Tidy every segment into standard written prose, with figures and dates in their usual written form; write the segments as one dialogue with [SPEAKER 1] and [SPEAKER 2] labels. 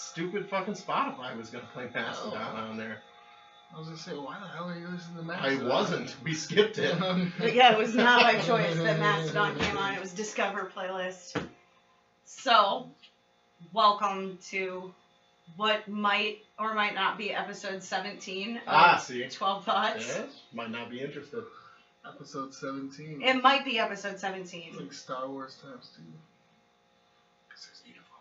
[SPEAKER 1] Stupid fucking Spotify was gonna play Mastodon on there.
[SPEAKER 2] I was gonna say, why the hell are you listening to
[SPEAKER 1] I
[SPEAKER 2] Mastodon?
[SPEAKER 1] wasn't. We skipped it.
[SPEAKER 3] Yeah, it was not my choice that Mastodon came on. It was Discover playlist. So, welcome to what might or might not be episode 17 of
[SPEAKER 1] See.
[SPEAKER 3] 12 Thoughts.
[SPEAKER 1] Yes, might not be interested.
[SPEAKER 2] Episode 17.
[SPEAKER 3] It might be episode 17.
[SPEAKER 2] It's like Star Wars times 2. Because there's 8 of them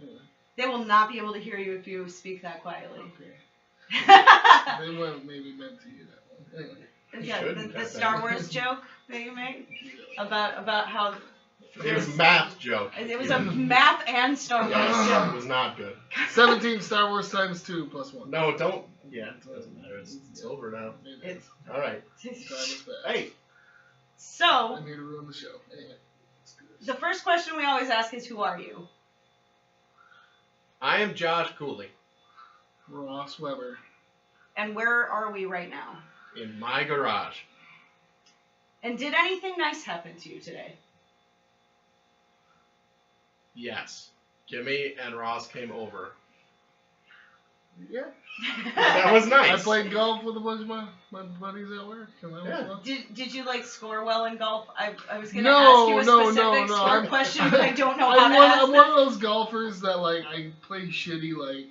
[SPEAKER 2] right now.
[SPEAKER 3] They will not be able to hear you if you speak that quietly.
[SPEAKER 2] Okay. They weren't maybe meant to hear that one. Anyway.
[SPEAKER 3] Yeah, the Star Wars joke that you made about how
[SPEAKER 1] It was a math joke.
[SPEAKER 3] it was a math and Star Wars joke.
[SPEAKER 1] It was not good.
[SPEAKER 2] 17 Star Wars times 2 plus 1.
[SPEAKER 1] No, don't. Yeah, it doesn't matter. It's over now.
[SPEAKER 3] It's
[SPEAKER 1] All right.
[SPEAKER 2] Time is fast.
[SPEAKER 1] Hey.
[SPEAKER 3] so
[SPEAKER 2] I'm here to ruin the show. Anyway, let's do this.
[SPEAKER 3] the first question we always ask is, who are you?
[SPEAKER 1] I am Josh Cooley.
[SPEAKER 2] Ross Weber.
[SPEAKER 3] And where are we right now?
[SPEAKER 1] In my garage.
[SPEAKER 3] And did anything nice happen to you today?
[SPEAKER 1] Yes. Kimmy and Ross came over.
[SPEAKER 2] Yeah.
[SPEAKER 1] That was nice.
[SPEAKER 2] I played golf with a bunch of my buddies at work. And that was fun.
[SPEAKER 3] Did you like score well in golf? I was gonna
[SPEAKER 2] No,
[SPEAKER 3] ask you a
[SPEAKER 2] no,
[SPEAKER 3] specific
[SPEAKER 2] no,
[SPEAKER 3] score
[SPEAKER 2] I'm-
[SPEAKER 3] question, but I don't know how to
[SPEAKER 2] I'm
[SPEAKER 3] ask
[SPEAKER 2] one of those golfers that like I play shitty like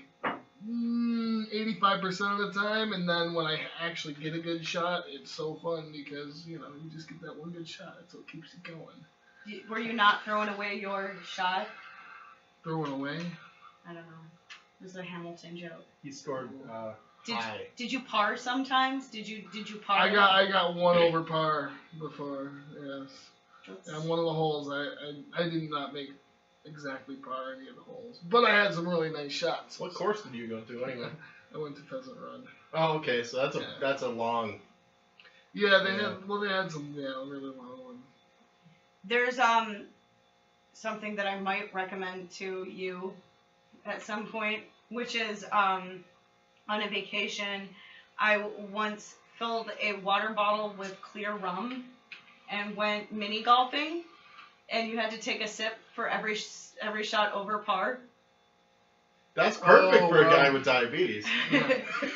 [SPEAKER 2] 85% of the time, and then when I actually get a good shot, it's so fun because you just get that one good shot. That's what keeps you going.
[SPEAKER 3] Were you not throwing away your shot?
[SPEAKER 2] Throwing away.
[SPEAKER 3] I don't know. It was a Hamilton joke.
[SPEAKER 1] He scored high.
[SPEAKER 3] Did you par sometimes? Did you par?
[SPEAKER 2] I got one over par before. Yes.
[SPEAKER 3] That's-
[SPEAKER 2] And one of the holes I did not make exactly par any of the holes, but I had some really nice shots.
[SPEAKER 1] What course did you go to anyway?
[SPEAKER 2] I went to Pheasant Run.
[SPEAKER 1] Oh, okay. So that's a long.
[SPEAKER 2] Yeah, they had some really long ones.
[SPEAKER 3] There's something that I might recommend to you at some point, which is on a vacation, I once filled a water bottle with clear rum and went mini golfing, and you had to take a sip for every shot over par.
[SPEAKER 1] That's perfect for a guy with diabetes.
[SPEAKER 2] Yeah.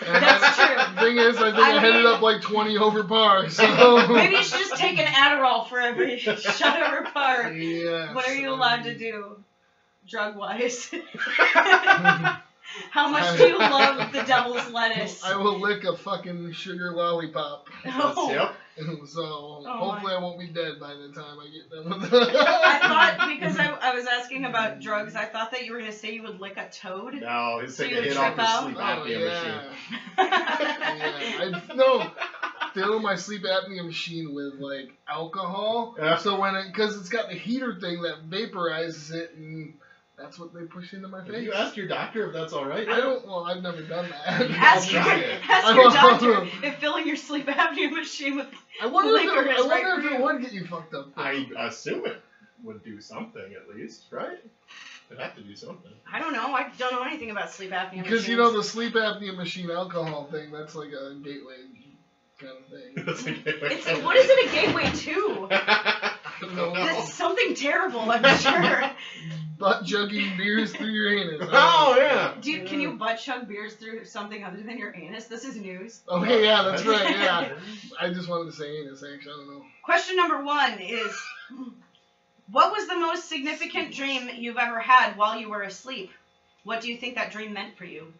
[SPEAKER 3] That's true.
[SPEAKER 2] The thing is, I think I ended up like 20 over par. So
[SPEAKER 3] Maybe you should just take an Adderall for every shot over par.
[SPEAKER 2] yeah.
[SPEAKER 3] What are you allowed to do, drug-wise? How much do you love the devil's lettuce?
[SPEAKER 2] I will lick a fucking sugar lollipop.
[SPEAKER 3] Oh.
[SPEAKER 1] Yep.
[SPEAKER 2] So
[SPEAKER 3] Oh
[SPEAKER 2] hopefully
[SPEAKER 3] my.
[SPEAKER 2] I won't be dead by the time I get done with it.
[SPEAKER 3] I thought, because I was asking about drugs, I thought that you were going to say you would lick a toad.
[SPEAKER 1] No, he's
[SPEAKER 3] So
[SPEAKER 1] taking
[SPEAKER 3] you
[SPEAKER 1] a
[SPEAKER 3] would
[SPEAKER 1] hit off
[SPEAKER 3] trip
[SPEAKER 1] his
[SPEAKER 3] out?
[SPEAKER 1] sleep
[SPEAKER 2] Oh,
[SPEAKER 1] apnea machine.
[SPEAKER 2] yeah. No, fill my sleep apnea machine with like alcohol.
[SPEAKER 1] Yeah.
[SPEAKER 2] So because it's got the heater thing that vaporizes it, and that's what they push into my
[SPEAKER 1] Have
[SPEAKER 2] face.
[SPEAKER 1] you asked your doctor if that's all right?
[SPEAKER 2] I've never done that.
[SPEAKER 3] Ask your,
[SPEAKER 1] try it.
[SPEAKER 3] ask your doctor if filling your sleep apnea machine with
[SPEAKER 2] I wonder
[SPEAKER 3] liquor
[SPEAKER 2] if
[SPEAKER 3] is right for
[SPEAKER 2] it
[SPEAKER 3] you.
[SPEAKER 2] would get you fucked up. though.
[SPEAKER 1] I assume it would do something at least, right? It'd have to do something.
[SPEAKER 3] I don't know. I don't know anything about sleep apnea
[SPEAKER 2] Because
[SPEAKER 3] machines.
[SPEAKER 2] the sleep apnea machine alcohol thing, that's like a gateway kind of thing.
[SPEAKER 1] That's a gateway.
[SPEAKER 3] What is it a gateway to?
[SPEAKER 2] I don't know.
[SPEAKER 3] That's something terrible, I'm sure.
[SPEAKER 2] Butt jugging beers through your anus.
[SPEAKER 1] Oh, yeah.
[SPEAKER 3] Can you butt chug beers through something other than your anus? This is news.
[SPEAKER 2] Okay, yeah, that's right, yeah. I just wanted to say anus, actually, I don't know.
[SPEAKER 3] Question number 1 is, what was the most significant dream you've ever had while you were asleep? What do you think that dream meant for you?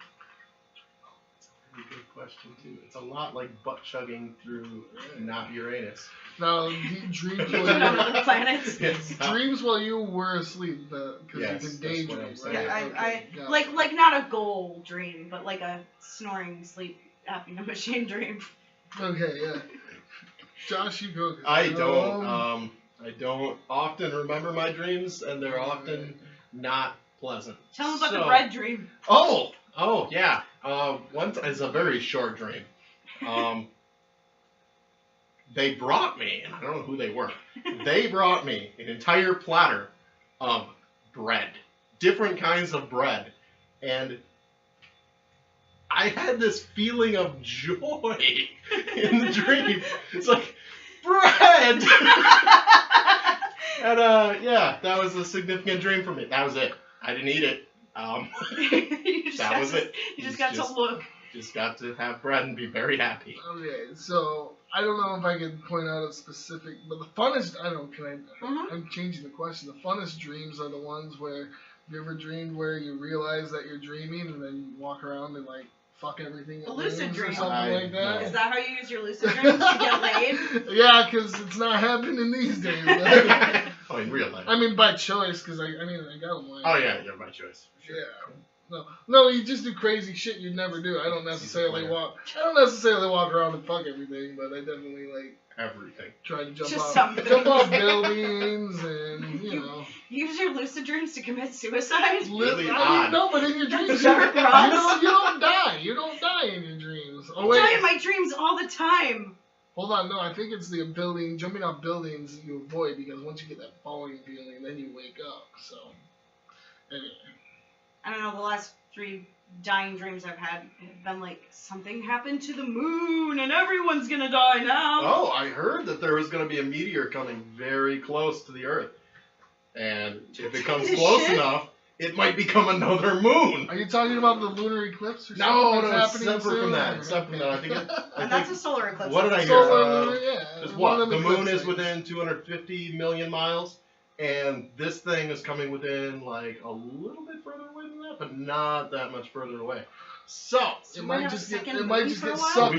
[SPEAKER 1] That's a good question, too. It's a lot like butt chugging through not Uranus.
[SPEAKER 2] Now, dreams
[SPEAKER 3] On
[SPEAKER 2] while
[SPEAKER 3] other planets?
[SPEAKER 1] Yes.
[SPEAKER 2] dreams while you were asleep, because
[SPEAKER 1] Yes,
[SPEAKER 2] you can
[SPEAKER 1] that's what
[SPEAKER 2] daydream,
[SPEAKER 1] I'm
[SPEAKER 2] right?
[SPEAKER 1] saying.
[SPEAKER 3] Yeah,
[SPEAKER 2] Okay, got it.
[SPEAKER 3] like not a goal dream, but like a snoring sleep apnea machine dream.
[SPEAKER 2] Okay, yeah. Josh, you go.
[SPEAKER 1] I don't often remember my dreams, and they're often not pleasant.
[SPEAKER 3] Tell them about the
[SPEAKER 1] So-
[SPEAKER 3] bread dream.
[SPEAKER 1] Oh, yeah. It's a very short dream. They brought me, and I don't know who they were. They brought me an entire platter of bread, different kinds of bread, and I had this feeling of joy in the dream. It's like bread. And yeah, that was a significant dream for me. That was it. I didn't eat it. That was it.
[SPEAKER 3] You just got to look.
[SPEAKER 1] Just got to have bread and be very happy.
[SPEAKER 2] Okay, so I don't know if I can point out a specific, but the funnest, I don't know, I'm changing the question. The funnest dreams are the ones where, have you ever dreamed where you realize that you're dreaming and then you walk around and like fuck everything
[SPEAKER 3] A lucid dream.
[SPEAKER 2] or something like that?
[SPEAKER 3] Is that how you use your lucid dreams to get laid?
[SPEAKER 2] Yeah, because it's not happening these days.
[SPEAKER 1] Oh, in real life.
[SPEAKER 2] I mean, by choice, because I got them like.
[SPEAKER 1] Oh yeah, by choice.
[SPEAKER 2] Yeah. No, you just do crazy shit you'd never do. I don't necessarily walk around and fuck everything, but I definitely like
[SPEAKER 1] everything.
[SPEAKER 2] Try to jump
[SPEAKER 3] just
[SPEAKER 2] off buildings and you
[SPEAKER 3] use your lucid dreams to commit suicide.
[SPEAKER 1] Really odd.
[SPEAKER 2] No, but in your dreams,
[SPEAKER 3] Dark
[SPEAKER 2] you don't die. You don't die in your dreams. Oh wait.
[SPEAKER 3] I die in my dreams all the time.
[SPEAKER 2] Hold on, no, I think it's the jumping off buildings you avoid because once you get that falling feeling, then you wake up. So anyway.
[SPEAKER 3] I don't know, the last 3 dying dreams I've had have been like, something happened to the moon and everyone's gonna die now.
[SPEAKER 1] Oh, I heard that there was gonna be a meteor coming very close to the Earth. And if it comes close enough, it might become another moon.
[SPEAKER 2] Are you talking about the lunar eclipse or something?
[SPEAKER 1] No,
[SPEAKER 2] that's
[SPEAKER 1] it's separate from that. It's separate from that. I think
[SPEAKER 3] that's a solar eclipse.
[SPEAKER 1] What did I hear?
[SPEAKER 2] Solar, yeah.
[SPEAKER 1] Just what? The moon is within 250 million miles. And this thing is coming within like a little bit further away than that, but not that much further away. So
[SPEAKER 2] it might just get sucked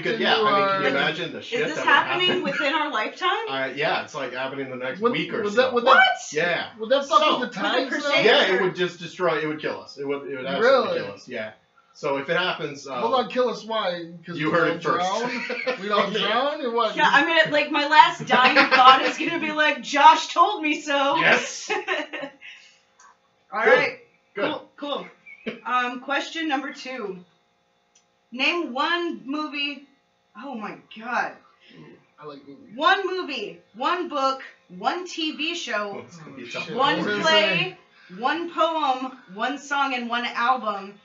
[SPEAKER 1] can you imagine the shit
[SPEAKER 3] is this
[SPEAKER 1] that
[SPEAKER 3] happening within our lifetime?
[SPEAKER 1] Yeah, it's like happening the next week or so.
[SPEAKER 3] What?
[SPEAKER 1] Yeah.
[SPEAKER 2] Would that fuck with the tides?
[SPEAKER 1] Yeah, it would just destroy. It would kill us. It would absolutely kill us. Yeah. So if it happens,
[SPEAKER 2] hold on, kill us. Why? Because
[SPEAKER 1] you heard it first.
[SPEAKER 2] We don't drown, or what?
[SPEAKER 3] Yeah, I mean, like my last dying thought is gonna be like, Josh told me so.
[SPEAKER 1] Yes.
[SPEAKER 3] All right.
[SPEAKER 1] Good.
[SPEAKER 3] Cool. Question number 2. Name one movie. Oh my god.
[SPEAKER 2] I like movies.
[SPEAKER 3] One movie, one book, one TV show, one
[SPEAKER 2] play,
[SPEAKER 3] one poem, one song, and one album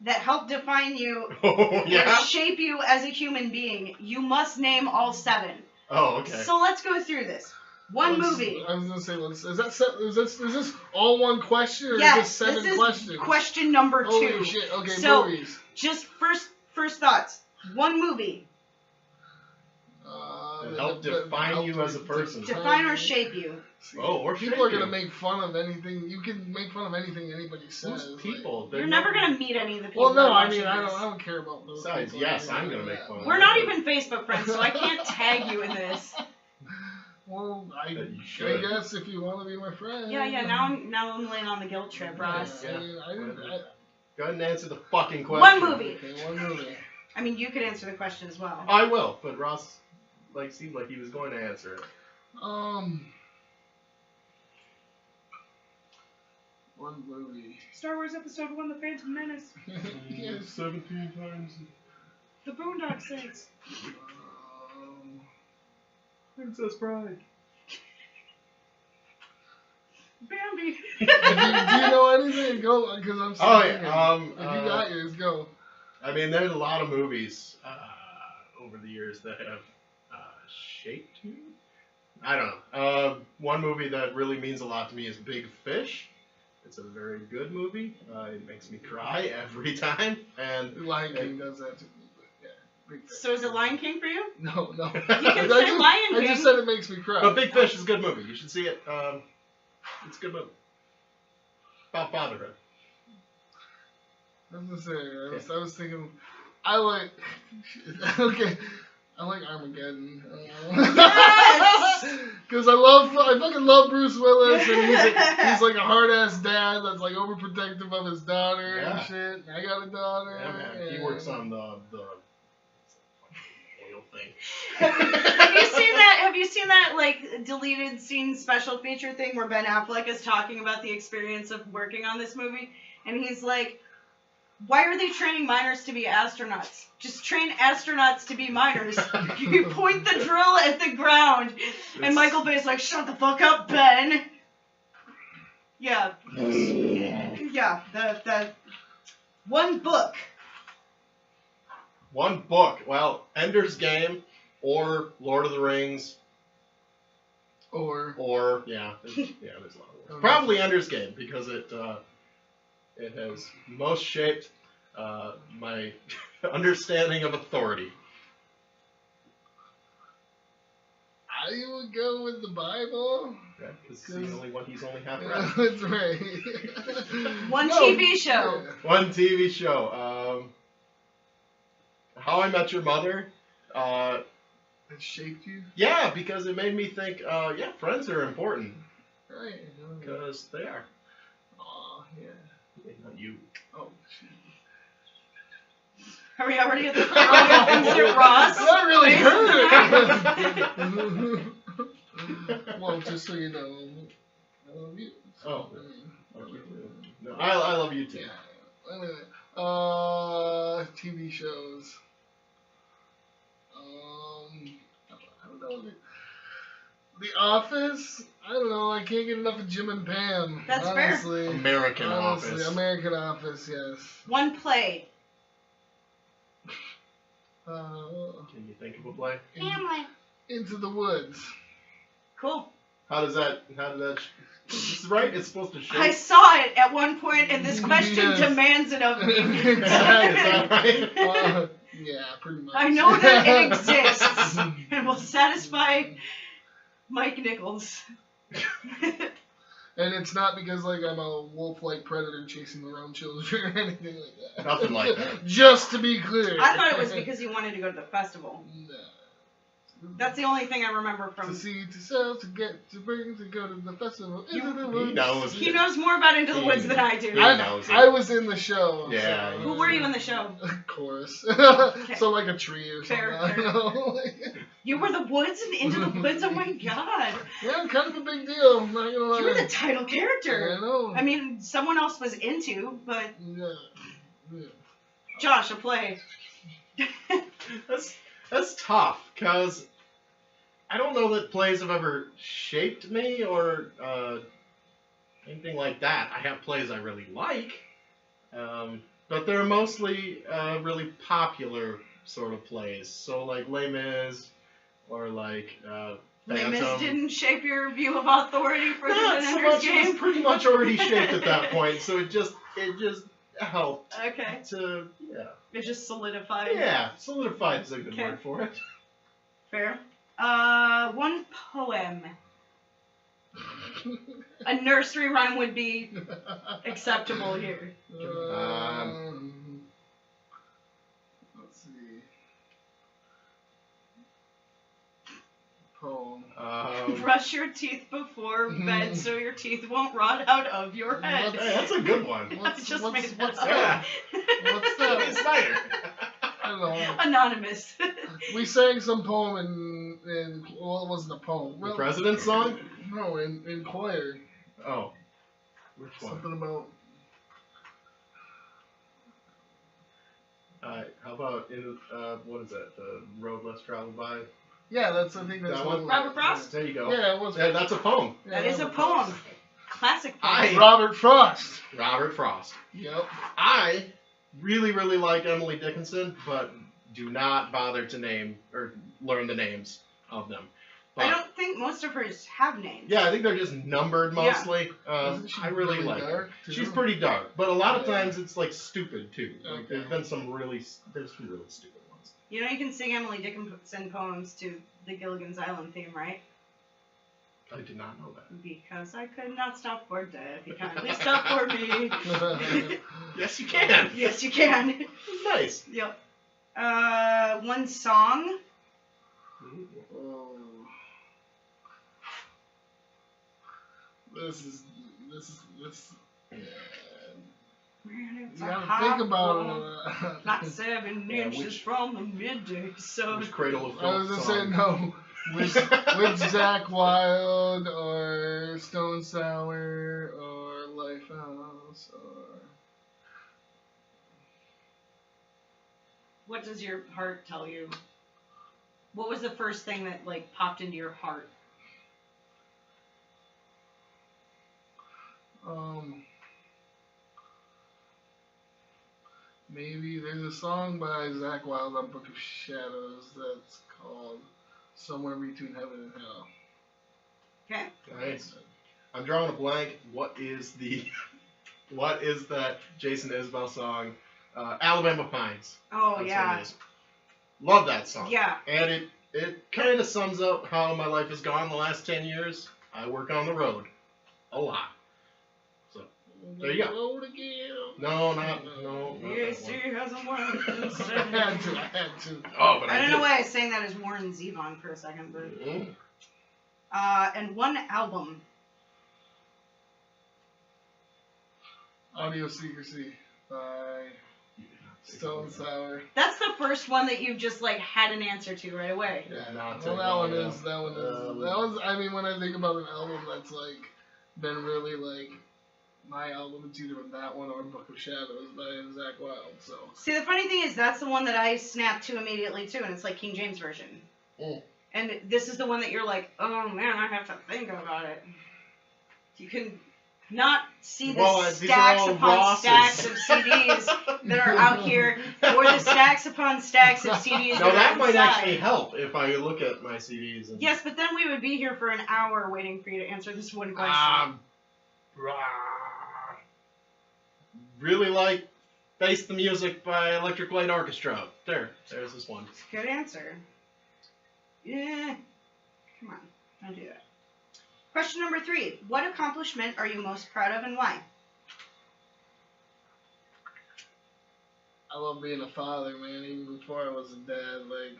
[SPEAKER 3] that helped define you or shape you as a human being. You must name all 7.
[SPEAKER 1] Oh, okay.
[SPEAKER 3] So let's go through this. One movie.
[SPEAKER 2] I was gonna say, is this all one question, or
[SPEAKER 3] yes,
[SPEAKER 2] is this 7 questions?
[SPEAKER 3] Question number 2.
[SPEAKER 2] Holy shit! Okay,
[SPEAKER 3] so,
[SPEAKER 2] movies.
[SPEAKER 3] Just first thoughts. One movie.
[SPEAKER 1] Help define you as a person.
[SPEAKER 3] Define or shape you.
[SPEAKER 1] Or
[SPEAKER 2] people are gonna make fun of anything. You can make fun of anything anybody says.
[SPEAKER 1] Who's people?
[SPEAKER 3] You're never gonna meet any of the people.
[SPEAKER 2] Well, no, I mean, I don't care about those.
[SPEAKER 1] Besides, yes, I'm gonna make fun of.
[SPEAKER 3] We're not even Facebook friends, so I can't tag you in this.
[SPEAKER 2] Well, I guess if you want to be my friend.
[SPEAKER 3] Yeah. Now I'm laying on the guilt trip, Ross.
[SPEAKER 1] Yeah. Go ahead and answer the fucking question.
[SPEAKER 3] One movie.
[SPEAKER 2] Okay, one movie.
[SPEAKER 3] I mean, you could answer the question as well.
[SPEAKER 1] I will, but Ross seemed like he was going to answer it.
[SPEAKER 2] One movie.
[SPEAKER 3] Star Wars Episode 1: The Phantom Menace.
[SPEAKER 2] Yes.
[SPEAKER 1] 17 times.
[SPEAKER 3] The Boondock Saints.
[SPEAKER 1] Princess Bride.
[SPEAKER 3] Bambi.
[SPEAKER 2] Do you know anything? Go, because I'm.
[SPEAKER 1] Oh yeah.
[SPEAKER 2] If you got yours, go.
[SPEAKER 1] I mean, there's a lot of movies over the years that have shaped me. I don't know. One movie that really means a lot to me is Big Fish. It's a very good movie. It makes me cry every time. And
[SPEAKER 2] Lion King does that to me.
[SPEAKER 3] So is it Lion King for you?
[SPEAKER 2] No.
[SPEAKER 3] You can say Lion King.
[SPEAKER 2] I just said it makes me cry.
[SPEAKER 1] But Big Fish is a good movie. You should see it. It's a good movie. About fatherhood.
[SPEAKER 2] I was gonna say, I was thinking, I like Armageddon.
[SPEAKER 3] Yes!
[SPEAKER 2] Because I fucking love Bruce Willis, and he's like a hard ass dad that's like overprotective of his daughter and shit. I got a daughter.
[SPEAKER 1] Yeah, man. He works on the oil thing.
[SPEAKER 3] Have you seen that like deleted scene special feature thing where Ben Affleck is talking about the experience of working on this movie, and he's like, why are they training miners to be astronauts? Just train astronauts to be miners. You point the drill at the ground. And Michael Bay's like, shut the fuck up, Ben. Yeah. Yeah, the one book.
[SPEAKER 1] One book. Well, Ender's Game or Lord of the Rings. Or there's a lot of words. Probably Ender's Game because it it has most shaped my understanding of authority.
[SPEAKER 2] I would go with the Bible.
[SPEAKER 1] Yeah, because it's the only one he's only half read.
[SPEAKER 2] That's right.
[SPEAKER 3] One TV show.
[SPEAKER 2] Yeah.
[SPEAKER 1] One TV show. How I Met Your Mother.
[SPEAKER 2] It shaped you?
[SPEAKER 1] Yeah, because it made me think, yeah, friends are important.
[SPEAKER 2] Right.
[SPEAKER 1] Because they are.
[SPEAKER 2] Aw, yeah.
[SPEAKER 1] Not you.
[SPEAKER 2] Oh, shit.
[SPEAKER 3] Are we already at the things at Ross?
[SPEAKER 2] That really hurt. Well, just so you know, I love you.
[SPEAKER 1] Oh.
[SPEAKER 2] I mean,
[SPEAKER 1] No, I love you too.
[SPEAKER 2] yeah. Anyway, TV shows. I don't know. The Office. I don't know. I can't get enough of Jim and Pam.
[SPEAKER 3] That's fair.
[SPEAKER 2] honestly.
[SPEAKER 1] American Office.
[SPEAKER 2] American Office. Yes.
[SPEAKER 3] One play.
[SPEAKER 1] Can you think of a play?
[SPEAKER 3] Family.
[SPEAKER 2] Into the Woods.
[SPEAKER 3] Cool.
[SPEAKER 1] How does that? It's right. It's supposed to shape.
[SPEAKER 3] I saw it at one point, and this question
[SPEAKER 2] Yes.
[SPEAKER 3] demands it of me.
[SPEAKER 1] Is that right?
[SPEAKER 2] Yeah, pretty much.
[SPEAKER 3] I know that it exists and will satisfy Mike Nichols.
[SPEAKER 2] And it's not because like I'm a wolf-like predator chasing around children or anything like that.
[SPEAKER 1] Nothing like that.
[SPEAKER 2] Just to be clear.
[SPEAKER 3] I thought it was because you wanted to go to the festival.
[SPEAKER 2] No.
[SPEAKER 3] That's the only thing I remember from.
[SPEAKER 2] To see, to sell, to get, to bring, to go to the festival. Into the
[SPEAKER 1] He
[SPEAKER 2] woods.
[SPEAKER 1] knows.
[SPEAKER 3] He knows more about Into the Woods than I do.
[SPEAKER 1] He knows it.
[SPEAKER 2] I was in the show.
[SPEAKER 1] Yeah.
[SPEAKER 2] So,
[SPEAKER 3] Who were you in the show?
[SPEAKER 2] Chorus.
[SPEAKER 3] Okay.
[SPEAKER 2] So like a tree or something.
[SPEAKER 3] Fair,
[SPEAKER 2] I don't know.
[SPEAKER 3] You were the Woods and Into the Woods? Oh my god.
[SPEAKER 2] Yeah, kind of a big deal. I'm not gonna lie.
[SPEAKER 3] You were the title
[SPEAKER 2] I
[SPEAKER 3] character.
[SPEAKER 2] know.
[SPEAKER 3] I mean, someone else was into, but
[SPEAKER 2] Yeah.
[SPEAKER 3] Josh, a play.
[SPEAKER 1] That's tough, because I don't know that plays have ever shaped me or anything like that. I have plays I really like, but they're mostly really popular sort of plays. So like Les Mis or like
[SPEAKER 3] Les Mis
[SPEAKER 1] Phantom.
[SPEAKER 3] didn't shape your view of authority for the
[SPEAKER 1] Not so
[SPEAKER 3] Defenders
[SPEAKER 1] much. It was
[SPEAKER 3] game?
[SPEAKER 1] pretty much already shaped at that point, so it just helped
[SPEAKER 3] Okay.
[SPEAKER 1] to
[SPEAKER 3] It just solidified.
[SPEAKER 1] solidified is a good
[SPEAKER 3] Okay.
[SPEAKER 1] word for it.
[SPEAKER 3] Fair. One poem. A nursery rhyme would be acceptable here.
[SPEAKER 2] Let's see. Poem.
[SPEAKER 3] Brush your teeth before bed so your teeth won't rot out of your head.
[SPEAKER 1] Hey, that's a good one.
[SPEAKER 3] I just made that
[SPEAKER 2] what's
[SPEAKER 3] up.
[SPEAKER 1] Yeah.
[SPEAKER 2] What's that?
[SPEAKER 1] It's Snyder.
[SPEAKER 2] I don't know.
[SPEAKER 3] Anonymous.
[SPEAKER 2] We sang some poem in well, it wasn't a poem.
[SPEAKER 1] The
[SPEAKER 2] Well,
[SPEAKER 1] President's song?
[SPEAKER 2] no, in choir.
[SPEAKER 1] Oh. Which one?
[SPEAKER 2] Something about.
[SPEAKER 1] How about what is that? The Road Less Traveled By?
[SPEAKER 2] Yeah, I think that's
[SPEAKER 1] That
[SPEAKER 2] what
[SPEAKER 1] one?
[SPEAKER 3] Robert Frost?
[SPEAKER 1] There you go.
[SPEAKER 2] Yeah, it was.
[SPEAKER 1] Yeah, that's a poem.
[SPEAKER 3] That is a poem. Classic poem.
[SPEAKER 2] Robert Frost.
[SPEAKER 1] Robert Frost.
[SPEAKER 2] Yep.
[SPEAKER 1] I really, really like Emily Dickinson, but do not bother to name or learn the names of them. But,
[SPEAKER 3] I don't think most of hers have names.
[SPEAKER 1] yeah, I think they're just numbered mostly.
[SPEAKER 2] Isn't she
[SPEAKER 1] I really like
[SPEAKER 2] dark,
[SPEAKER 1] her.
[SPEAKER 2] too?
[SPEAKER 1] She's pretty dark, but a lot of
[SPEAKER 2] Yeah.
[SPEAKER 1] times it's like stupid too. Like,
[SPEAKER 2] Okay.
[SPEAKER 1] there's some really stupid ones.
[SPEAKER 3] You know you can sing Emily Dickinson poems to the Gilligan's Island theme, right?
[SPEAKER 1] I did not know that.
[SPEAKER 3] Because I could not stop for death. He kindly stopped for me.
[SPEAKER 1] Yes, you can.
[SPEAKER 3] Yes, you can.
[SPEAKER 1] Nice.
[SPEAKER 3] Yep. One song.
[SPEAKER 2] Oh. This. Yeah.
[SPEAKER 3] Man, it's
[SPEAKER 2] You
[SPEAKER 3] a
[SPEAKER 2] gotta
[SPEAKER 3] hot
[SPEAKER 2] think about
[SPEAKER 3] one.
[SPEAKER 2] it.
[SPEAKER 3] Not 7
[SPEAKER 1] Yeah,
[SPEAKER 3] inches
[SPEAKER 1] which-
[SPEAKER 3] from the midday sun.
[SPEAKER 1] Which Cradle of
[SPEAKER 2] I was
[SPEAKER 1] Filth
[SPEAKER 2] gonna say
[SPEAKER 1] song?
[SPEAKER 2] no. With Zach Wild or Stone Sour or Lifehouse or.
[SPEAKER 3] What does your heart tell you? What was the first thing that like popped into your heart?
[SPEAKER 2] Maybe there's a song by Zach Wild on Book of Shadows that's called Somewhere Between Heaven and Hell.
[SPEAKER 3] Okay.
[SPEAKER 1] Nice. I'm drawing a blank. What is the What is that Jason Isbell song? Alabama Pines.
[SPEAKER 3] Oh,
[SPEAKER 1] That's
[SPEAKER 3] yeah.
[SPEAKER 1] what it is. Love that song.
[SPEAKER 3] Yeah.
[SPEAKER 1] And it kind of sums up how my life has gone the last 10 years. I work on the road a lot. So, there you go.
[SPEAKER 2] Road again.
[SPEAKER 1] No, not
[SPEAKER 3] Yes,
[SPEAKER 1] that
[SPEAKER 3] he hasn't won.
[SPEAKER 2] I had to.
[SPEAKER 1] one. Oh, but
[SPEAKER 3] I don't
[SPEAKER 1] did.
[SPEAKER 3] know why I was saying that as Warren Zevon for a second, but.
[SPEAKER 1] Mm.
[SPEAKER 3] And one album.
[SPEAKER 2] Audio Secrecy by Stone Sour.
[SPEAKER 3] That's the first one that you just like had an answer to right away.
[SPEAKER 1] Yeah, not
[SPEAKER 2] Well, that one is. That one's. I mean, when I think about an album that's like been really like my album, it's either that one or Book of Shadows by Zach Wilde. So.
[SPEAKER 3] See, the funny thing is that's the one that I snapped to immediately too, and it's like King James version.
[SPEAKER 1] Mm.
[SPEAKER 3] And this is the one that you're like, oh man, I have to think about it. You can not see the stacks upon stacks of CDs that are out here, or the stacks upon stacks of CDs
[SPEAKER 1] No,
[SPEAKER 3] that are
[SPEAKER 1] might
[SPEAKER 3] inside.
[SPEAKER 1] actually help if I look at my CDs. And
[SPEAKER 3] Yes, but then we would be here for an hour waiting for you to answer this one question.
[SPEAKER 1] Really like Face the Music by Electric Light Orchestra. There's this one.
[SPEAKER 3] Good answer. Yeah. Come on, don't do that. Question number 3. What accomplishment are you most proud of and why?
[SPEAKER 2] I love being a father, man. Even before I was a dad, like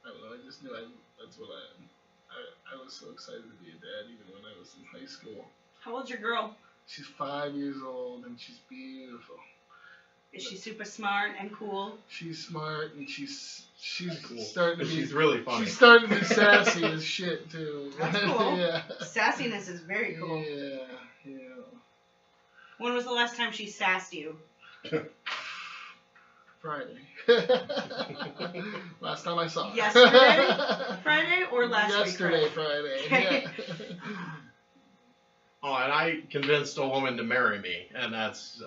[SPEAKER 2] I don't know, I just knew that's what I was so excited to be a dad even when I was in high school.
[SPEAKER 3] How old's your girl?
[SPEAKER 2] She's 5 years old and she's beautiful.
[SPEAKER 3] Is she super smart and cool?
[SPEAKER 2] She's smart and she's
[SPEAKER 1] Cool.
[SPEAKER 2] starting to be.
[SPEAKER 1] She's really funny.
[SPEAKER 2] She's starting to be sassy as shit too.
[SPEAKER 3] That's cool.
[SPEAKER 2] Yeah.
[SPEAKER 3] Sassiness is very cool.
[SPEAKER 2] Yeah.
[SPEAKER 3] When was the last time she sassed you?
[SPEAKER 2] Friday. Last time I saw her.
[SPEAKER 3] Yesterday? Friday or last
[SPEAKER 2] Yesterday,
[SPEAKER 3] week?
[SPEAKER 2] Friday.
[SPEAKER 3] Okay.
[SPEAKER 2] Yeah.
[SPEAKER 1] Oh, and I convinced a woman to marry me, and that's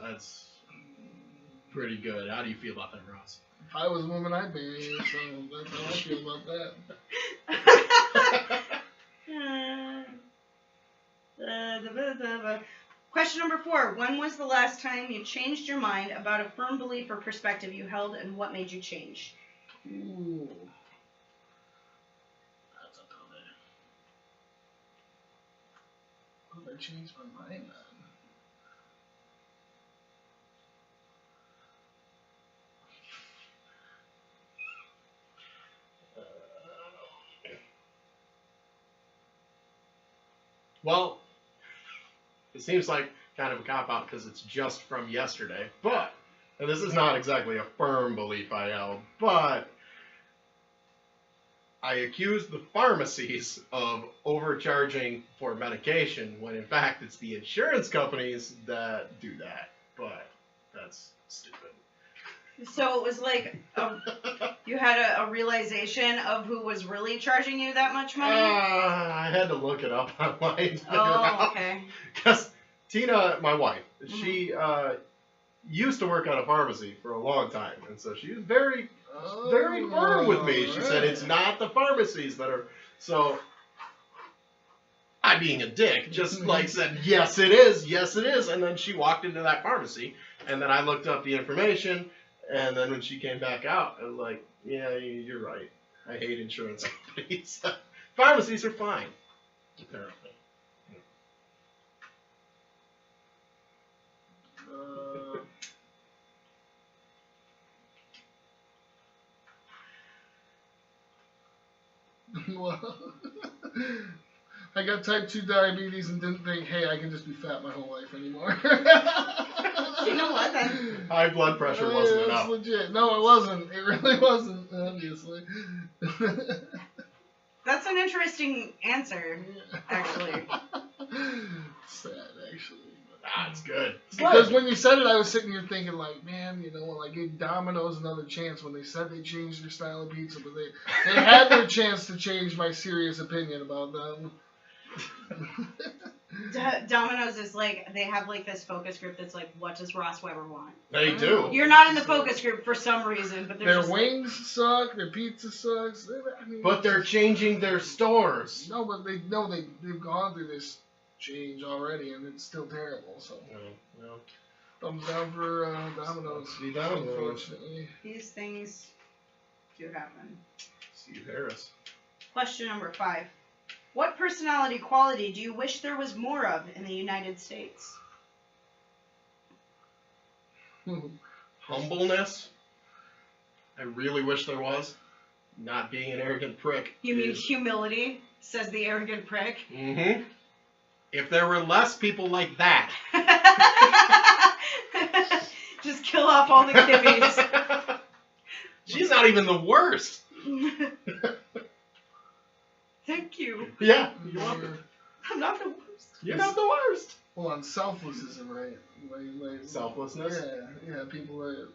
[SPEAKER 1] pretty good. How do you feel about that, Ross?
[SPEAKER 2] If I was a woman, I'd marry you, so that's how I feel about that.
[SPEAKER 3] Question number 4. When was the last time you changed your mind about a firm belief or perspective you held, and what made you change?
[SPEAKER 2] Ooh. That's a tough one. What did I change my mind on?
[SPEAKER 1] Well, it seems like kind of a cop-out because it's just from yesterday, but, and this is not exactly a firm belief I held, but I accused the pharmacies of overcharging for medication when in fact it's the insurance companies that do that, but that's stupid.
[SPEAKER 3] So it was like you had a realization of who was really charging you that much money?
[SPEAKER 1] I had to look it up online to figure
[SPEAKER 3] Oh,
[SPEAKER 1] out.
[SPEAKER 3] okay.
[SPEAKER 1] Because Tina, my wife, she used to work at a pharmacy for a long time, and so she was very firm with me. She said it's not the pharmacies that are. So I, being a dick, just like said yes it is, and then she walked into that pharmacy, and then I looked up the information. And then when she came back out, I was like, yeah, you're right. I hate insurance companies. Pharmacies are fine, apparently.
[SPEAKER 2] Well, I got type 2 diabetes and didn't think, hey, I can just be fat my whole life anymore.
[SPEAKER 3] You know what? Then?
[SPEAKER 1] High blood pressure wasn't enough.
[SPEAKER 2] It's legit. No, it wasn't. It really wasn't, obviously.
[SPEAKER 3] That's an interesting answer, actually.
[SPEAKER 2] Sad, actually.
[SPEAKER 1] It's good.
[SPEAKER 2] Because when you said it, I was sitting here thinking, like, man, you know, well, I gave Domino's another chance when they said they changed their style of pizza, but they had their chance to change my serious opinion about them.
[SPEAKER 3] Domino's is like, they have like this focus group that's like, what does Ross Weber want?
[SPEAKER 1] They do.
[SPEAKER 3] You're not in the focus group for some reason, but
[SPEAKER 2] Their
[SPEAKER 3] just
[SPEAKER 2] wings suck, their pizza sucks. I mean,
[SPEAKER 1] But they're changing their stores.
[SPEAKER 2] No, but they've gone through this change already, and it's still terrible. So
[SPEAKER 1] Well,
[SPEAKER 2] thumbs down for Domino's.
[SPEAKER 1] See Domino's.
[SPEAKER 2] Unfortunately.
[SPEAKER 3] These things do happen.
[SPEAKER 1] Steve Harris.
[SPEAKER 3] Question number 5. What personality quality do you wish there was more of in the United States?
[SPEAKER 1] Humbleness. I really wish there was. Not being an arrogant prick.
[SPEAKER 3] You mean humility, says the arrogant prick.
[SPEAKER 1] Mm-hmm. If there were less people like that.
[SPEAKER 3] Just kill off all the kibbies.
[SPEAKER 1] She's not even the worst.
[SPEAKER 3] Thank you.
[SPEAKER 1] Yeah.
[SPEAKER 3] I'm not the worst.
[SPEAKER 1] You're not the worst.
[SPEAKER 2] Hold on, selfless isn't right. Like,
[SPEAKER 1] Selflessness?
[SPEAKER 2] Yeah, people that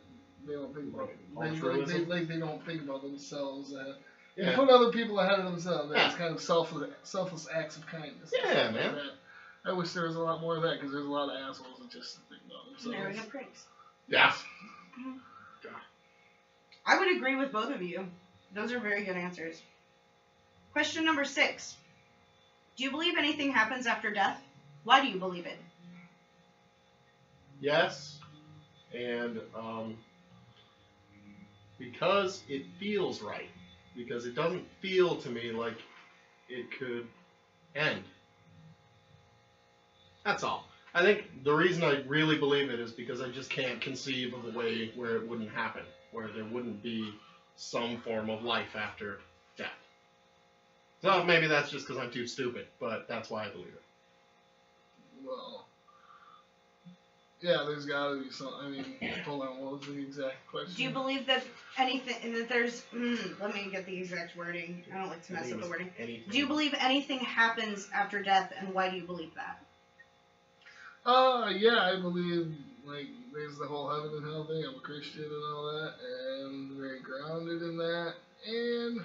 [SPEAKER 2] they don't think about
[SPEAKER 1] Altruism?
[SPEAKER 2] they don't think about themselves. They
[SPEAKER 1] Yeah.
[SPEAKER 2] put other people ahead of themselves.
[SPEAKER 1] Yeah.
[SPEAKER 2] That's kind of selfless acts of kindness.
[SPEAKER 1] Yeah, man.
[SPEAKER 2] Like that. I wish there was a lot more of that because there's a lot of assholes that just think about themselves.
[SPEAKER 3] Arrogant pricks.
[SPEAKER 1] Yeah.
[SPEAKER 3] I would agree with both of you. Those are very good answers. Question number 6. Do you believe anything happens after death? Why do you believe it?
[SPEAKER 1] Yes. And because it feels right. Because it doesn't feel to me like it could end. That's all. I think the reason I really believe it is because I just can't conceive of a way where it wouldn't happen, where there wouldn't be some form of life after death. So maybe that's just because I'm too stupid, but that's why I believe it.
[SPEAKER 2] Well, yeah, there's got to be some. I mean, hold on, what was the exact question?
[SPEAKER 3] Do you believe that anything, that there's, let me get the exact wording. I don't like to mess up the wording.
[SPEAKER 1] Anything.
[SPEAKER 3] Do you believe anything happens after death, and why do you believe that?
[SPEAKER 2] Yeah, I believe, like, there's the whole heaven and hell thing. I'm a Christian and all that, and very grounded in that, and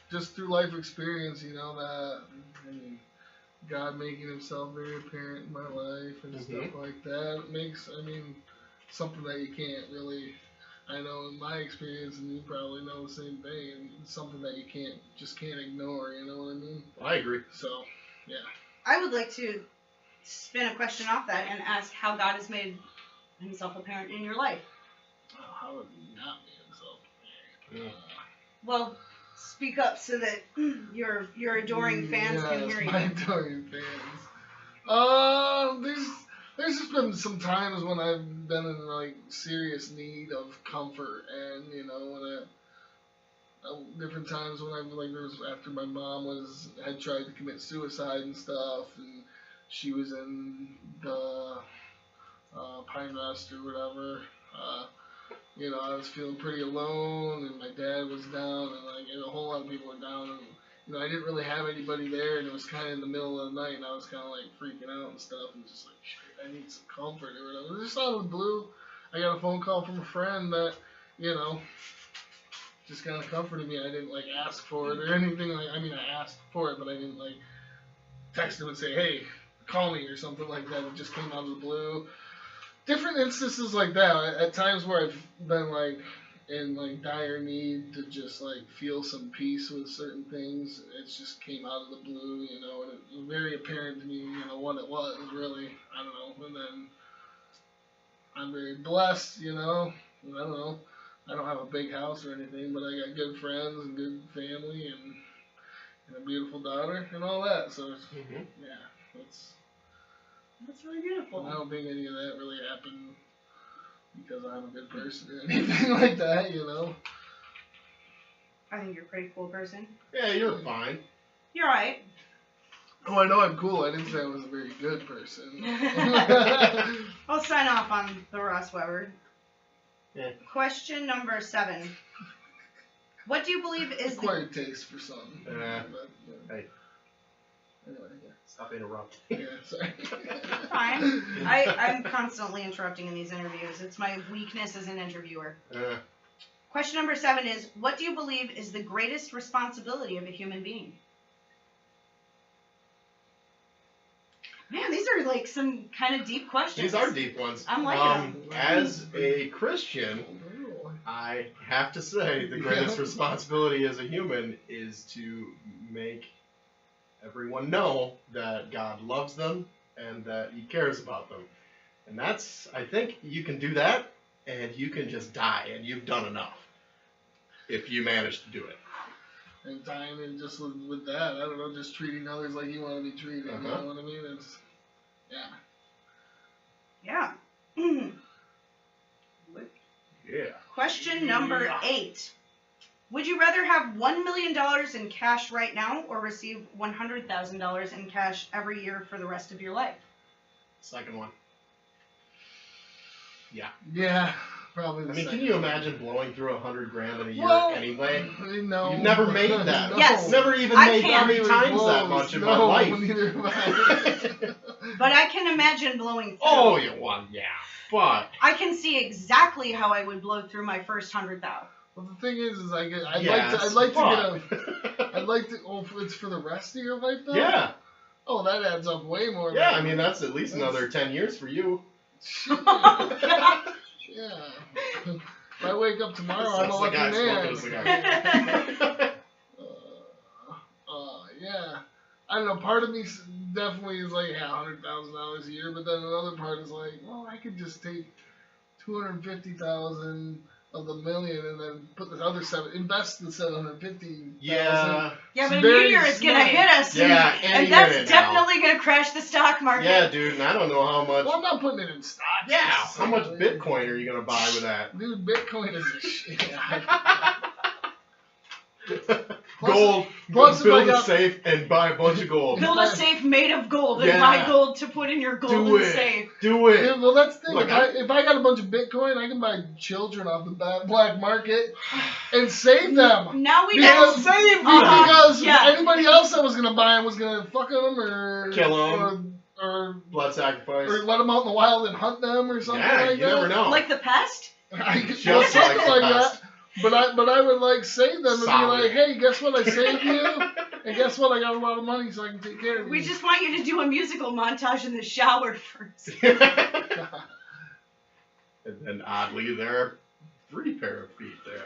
[SPEAKER 2] just through life experience, you know, that, I mean, God making himself very apparent in my life and stuff like that makes, I mean, something that you can't really, I know in my experience, and you probably know the same thing, and it's something that you can't ignore, you know what I mean?
[SPEAKER 1] I agree.
[SPEAKER 2] So, yeah.
[SPEAKER 3] I would like to spin a question off that and ask how God has made himself apparent in your life.
[SPEAKER 2] How would he not be himself apparent?
[SPEAKER 3] Well, speak up so that your adoring fans can hear
[SPEAKER 2] my
[SPEAKER 3] you.
[SPEAKER 2] adoring fans. There's just been some times when I've been in like serious need of comfort, and you know, when different times when I've like there was after my mom had tried to commit suicide and stuff, and she was in the Pine Rest or whatever. You know, I was feeling pretty alone, and my dad was down, and a whole lot of people were down, and you know, I didn't really have anybody there, and it was kind of in the middle of the night, and I was kind of like freaking out and stuff, and just like, shit, I need some comfort or whatever. Just out of the blue, I got a phone call from a friend that, you know, just kind of comforted me. I didn't like ask for it or anything. Like, I mean, I asked for it, but I didn't like text him and say, hey, call me or something like that. It just came out of the blue. Different instances like that. At times where I've been like in like dire need to just like feel some peace with certain things, it just came out of the blue, you know, and it was very apparent to me, you know, what it was really. I don't know. And then I'm very blessed, you know. I don't know. I don't have a big house or anything, but I got good friends and good family and a beautiful daughter and all that. So it's, yeah,
[SPEAKER 3] That's really beautiful.
[SPEAKER 2] I don't think any of that really happened because I'm a good person or anything like that, you know.
[SPEAKER 3] I think you're a pretty cool person.
[SPEAKER 1] Yeah, you're fine.
[SPEAKER 3] You're alright.
[SPEAKER 2] Oh, I know I'm cool. I didn't say I was a very good person.
[SPEAKER 3] I'll sign off on the Ross Weber.
[SPEAKER 1] Yeah.
[SPEAKER 3] Question number 7. What do you believe is the...
[SPEAKER 2] Acquired taste for something.
[SPEAKER 1] Hey.
[SPEAKER 2] Anyway, yeah.
[SPEAKER 1] Stop interrupting.
[SPEAKER 2] Yeah, sorry.
[SPEAKER 3] Fine. I'm constantly interrupting in these interviews. It's my weakness as an interviewer. Question number 7 is, what do you believe is the greatest responsibility of a human being? Man, these are like some kind of deep questions.
[SPEAKER 1] These are deep ones.
[SPEAKER 3] I'm liking them.
[SPEAKER 1] As a Christian, I have to say the greatest responsibility as a human is to make everyone know that God loves them and that He cares about them. And that's, I think you can do that, and you can just die, and you've done enough if you manage to do it.
[SPEAKER 2] And dying and just with that, I don't know, just treating others like you want to be treated. You know what I mean? It's,
[SPEAKER 3] Yeah.
[SPEAKER 1] Yeah.
[SPEAKER 3] Question number 8. Would you rather have $1 million in cash right now or receive $100,000 in cash every year for the rest of your life?
[SPEAKER 1] Second one. Yeah.
[SPEAKER 2] Yeah, probably the
[SPEAKER 1] can you imagine blowing through $100,000 in a year anyway?
[SPEAKER 2] No.
[SPEAKER 1] You've never made that.
[SPEAKER 2] No.
[SPEAKER 3] Yes.
[SPEAKER 1] Never even
[SPEAKER 3] I
[SPEAKER 1] made
[SPEAKER 3] can't.
[SPEAKER 1] that many times that much in my life.
[SPEAKER 2] Neither have I.
[SPEAKER 3] But I can imagine blowing through.
[SPEAKER 1] Oh, you won, yeah. But
[SPEAKER 3] I can see exactly how I would blow through my first 100,000.
[SPEAKER 2] Well, the thing is I'd
[SPEAKER 1] it's
[SPEAKER 2] like to
[SPEAKER 1] fun.
[SPEAKER 2] oh, it's for the rest of your life though?
[SPEAKER 1] Yeah.
[SPEAKER 2] Oh, that adds up way more.
[SPEAKER 1] Yeah, I mean, that's at least another 10 years for you.
[SPEAKER 2] Yeah. If I wake up tomorrow, I'm a
[SPEAKER 1] That's the
[SPEAKER 2] lucky
[SPEAKER 1] guy
[SPEAKER 2] man.
[SPEAKER 1] smoking a cigar.
[SPEAKER 2] Yeah. I don't know. Part of me definitely is like, yeah, $100,000 a year, but then another part is like, well, I could just take $250,000 of the $1 million and then put the other invest the $750,000.
[SPEAKER 1] Yeah.
[SPEAKER 3] Yeah, but a
[SPEAKER 2] Very
[SPEAKER 3] meteor is going to
[SPEAKER 2] smart.
[SPEAKER 3] hit us.
[SPEAKER 1] Yeah,
[SPEAKER 3] and
[SPEAKER 1] any
[SPEAKER 3] that's
[SPEAKER 1] minute now.
[SPEAKER 3] definitely going to crash the stock market.
[SPEAKER 1] Yeah, dude, and I don't know how much.
[SPEAKER 2] Well, I'm not putting it in stocks.
[SPEAKER 1] Yeah, how much Bitcoin are you going to buy with that?
[SPEAKER 2] Dude, Bitcoin is a shit.
[SPEAKER 1] Gold.
[SPEAKER 2] plus if I
[SPEAKER 1] Build a
[SPEAKER 2] got-
[SPEAKER 1] safe and buy a bunch of gold.
[SPEAKER 3] Build a safe made of gold and
[SPEAKER 1] Yeah.
[SPEAKER 3] buy gold to put in your golden
[SPEAKER 1] Do it.
[SPEAKER 3] safe.
[SPEAKER 1] Do it.
[SPEAKER 2] Yeah, well, that's the thing.
[SPEAKER 1] Look,
[SPEAKER 2] If I got a bunch of Bitcoin, I can buy children off the black market and save them.
[SPEAKER 3] Now we
[SPEAKER 1] Yeah,
[SPEAKER 3] know.
[SPEAKER 1] save
[SPEAKER 3] Uh-huh.
[SPEAKER 2] Because
[SPEAKER 3] Yeah.
[SPEAKER 2] anybody else that was going to buy them was going to fuck them or
[SPEAKER 1] Kill 'em.
[SPEAKER 2] or
[SPEAKER 1] Blood sacrifice.
[SPEAKER 2] let them out in the wild and hunt them or something
[SPEAKER 1] Yeah,
[SPEAKER 2] like
[SPEAKER 1] you
[SPEAKER 2] that.
[SPEAKER 1] never know.
[SPEAKER 3] Like the pest?
[SPEAKER 1] Just
[SPEAKER 2] Well,
[SPEAKER 1] like
[SPEAKER 2] something
[SPEAKER 1] the
[SPEAKER 2] like
[SPEAKER 1] best.
[SPEAKER 2] that. But I would like save them and
[SPEAKER 1] Solid.
[SPEAKER 2] be like, hey, guess what? I saved you, and guess what? I got a lot of money, so I can take care of you.
[SPEAKER 3] We just want you to do a musical montage in the shower first.
[SPEAKER 1] And then oddly, there are 3 pair of feet there.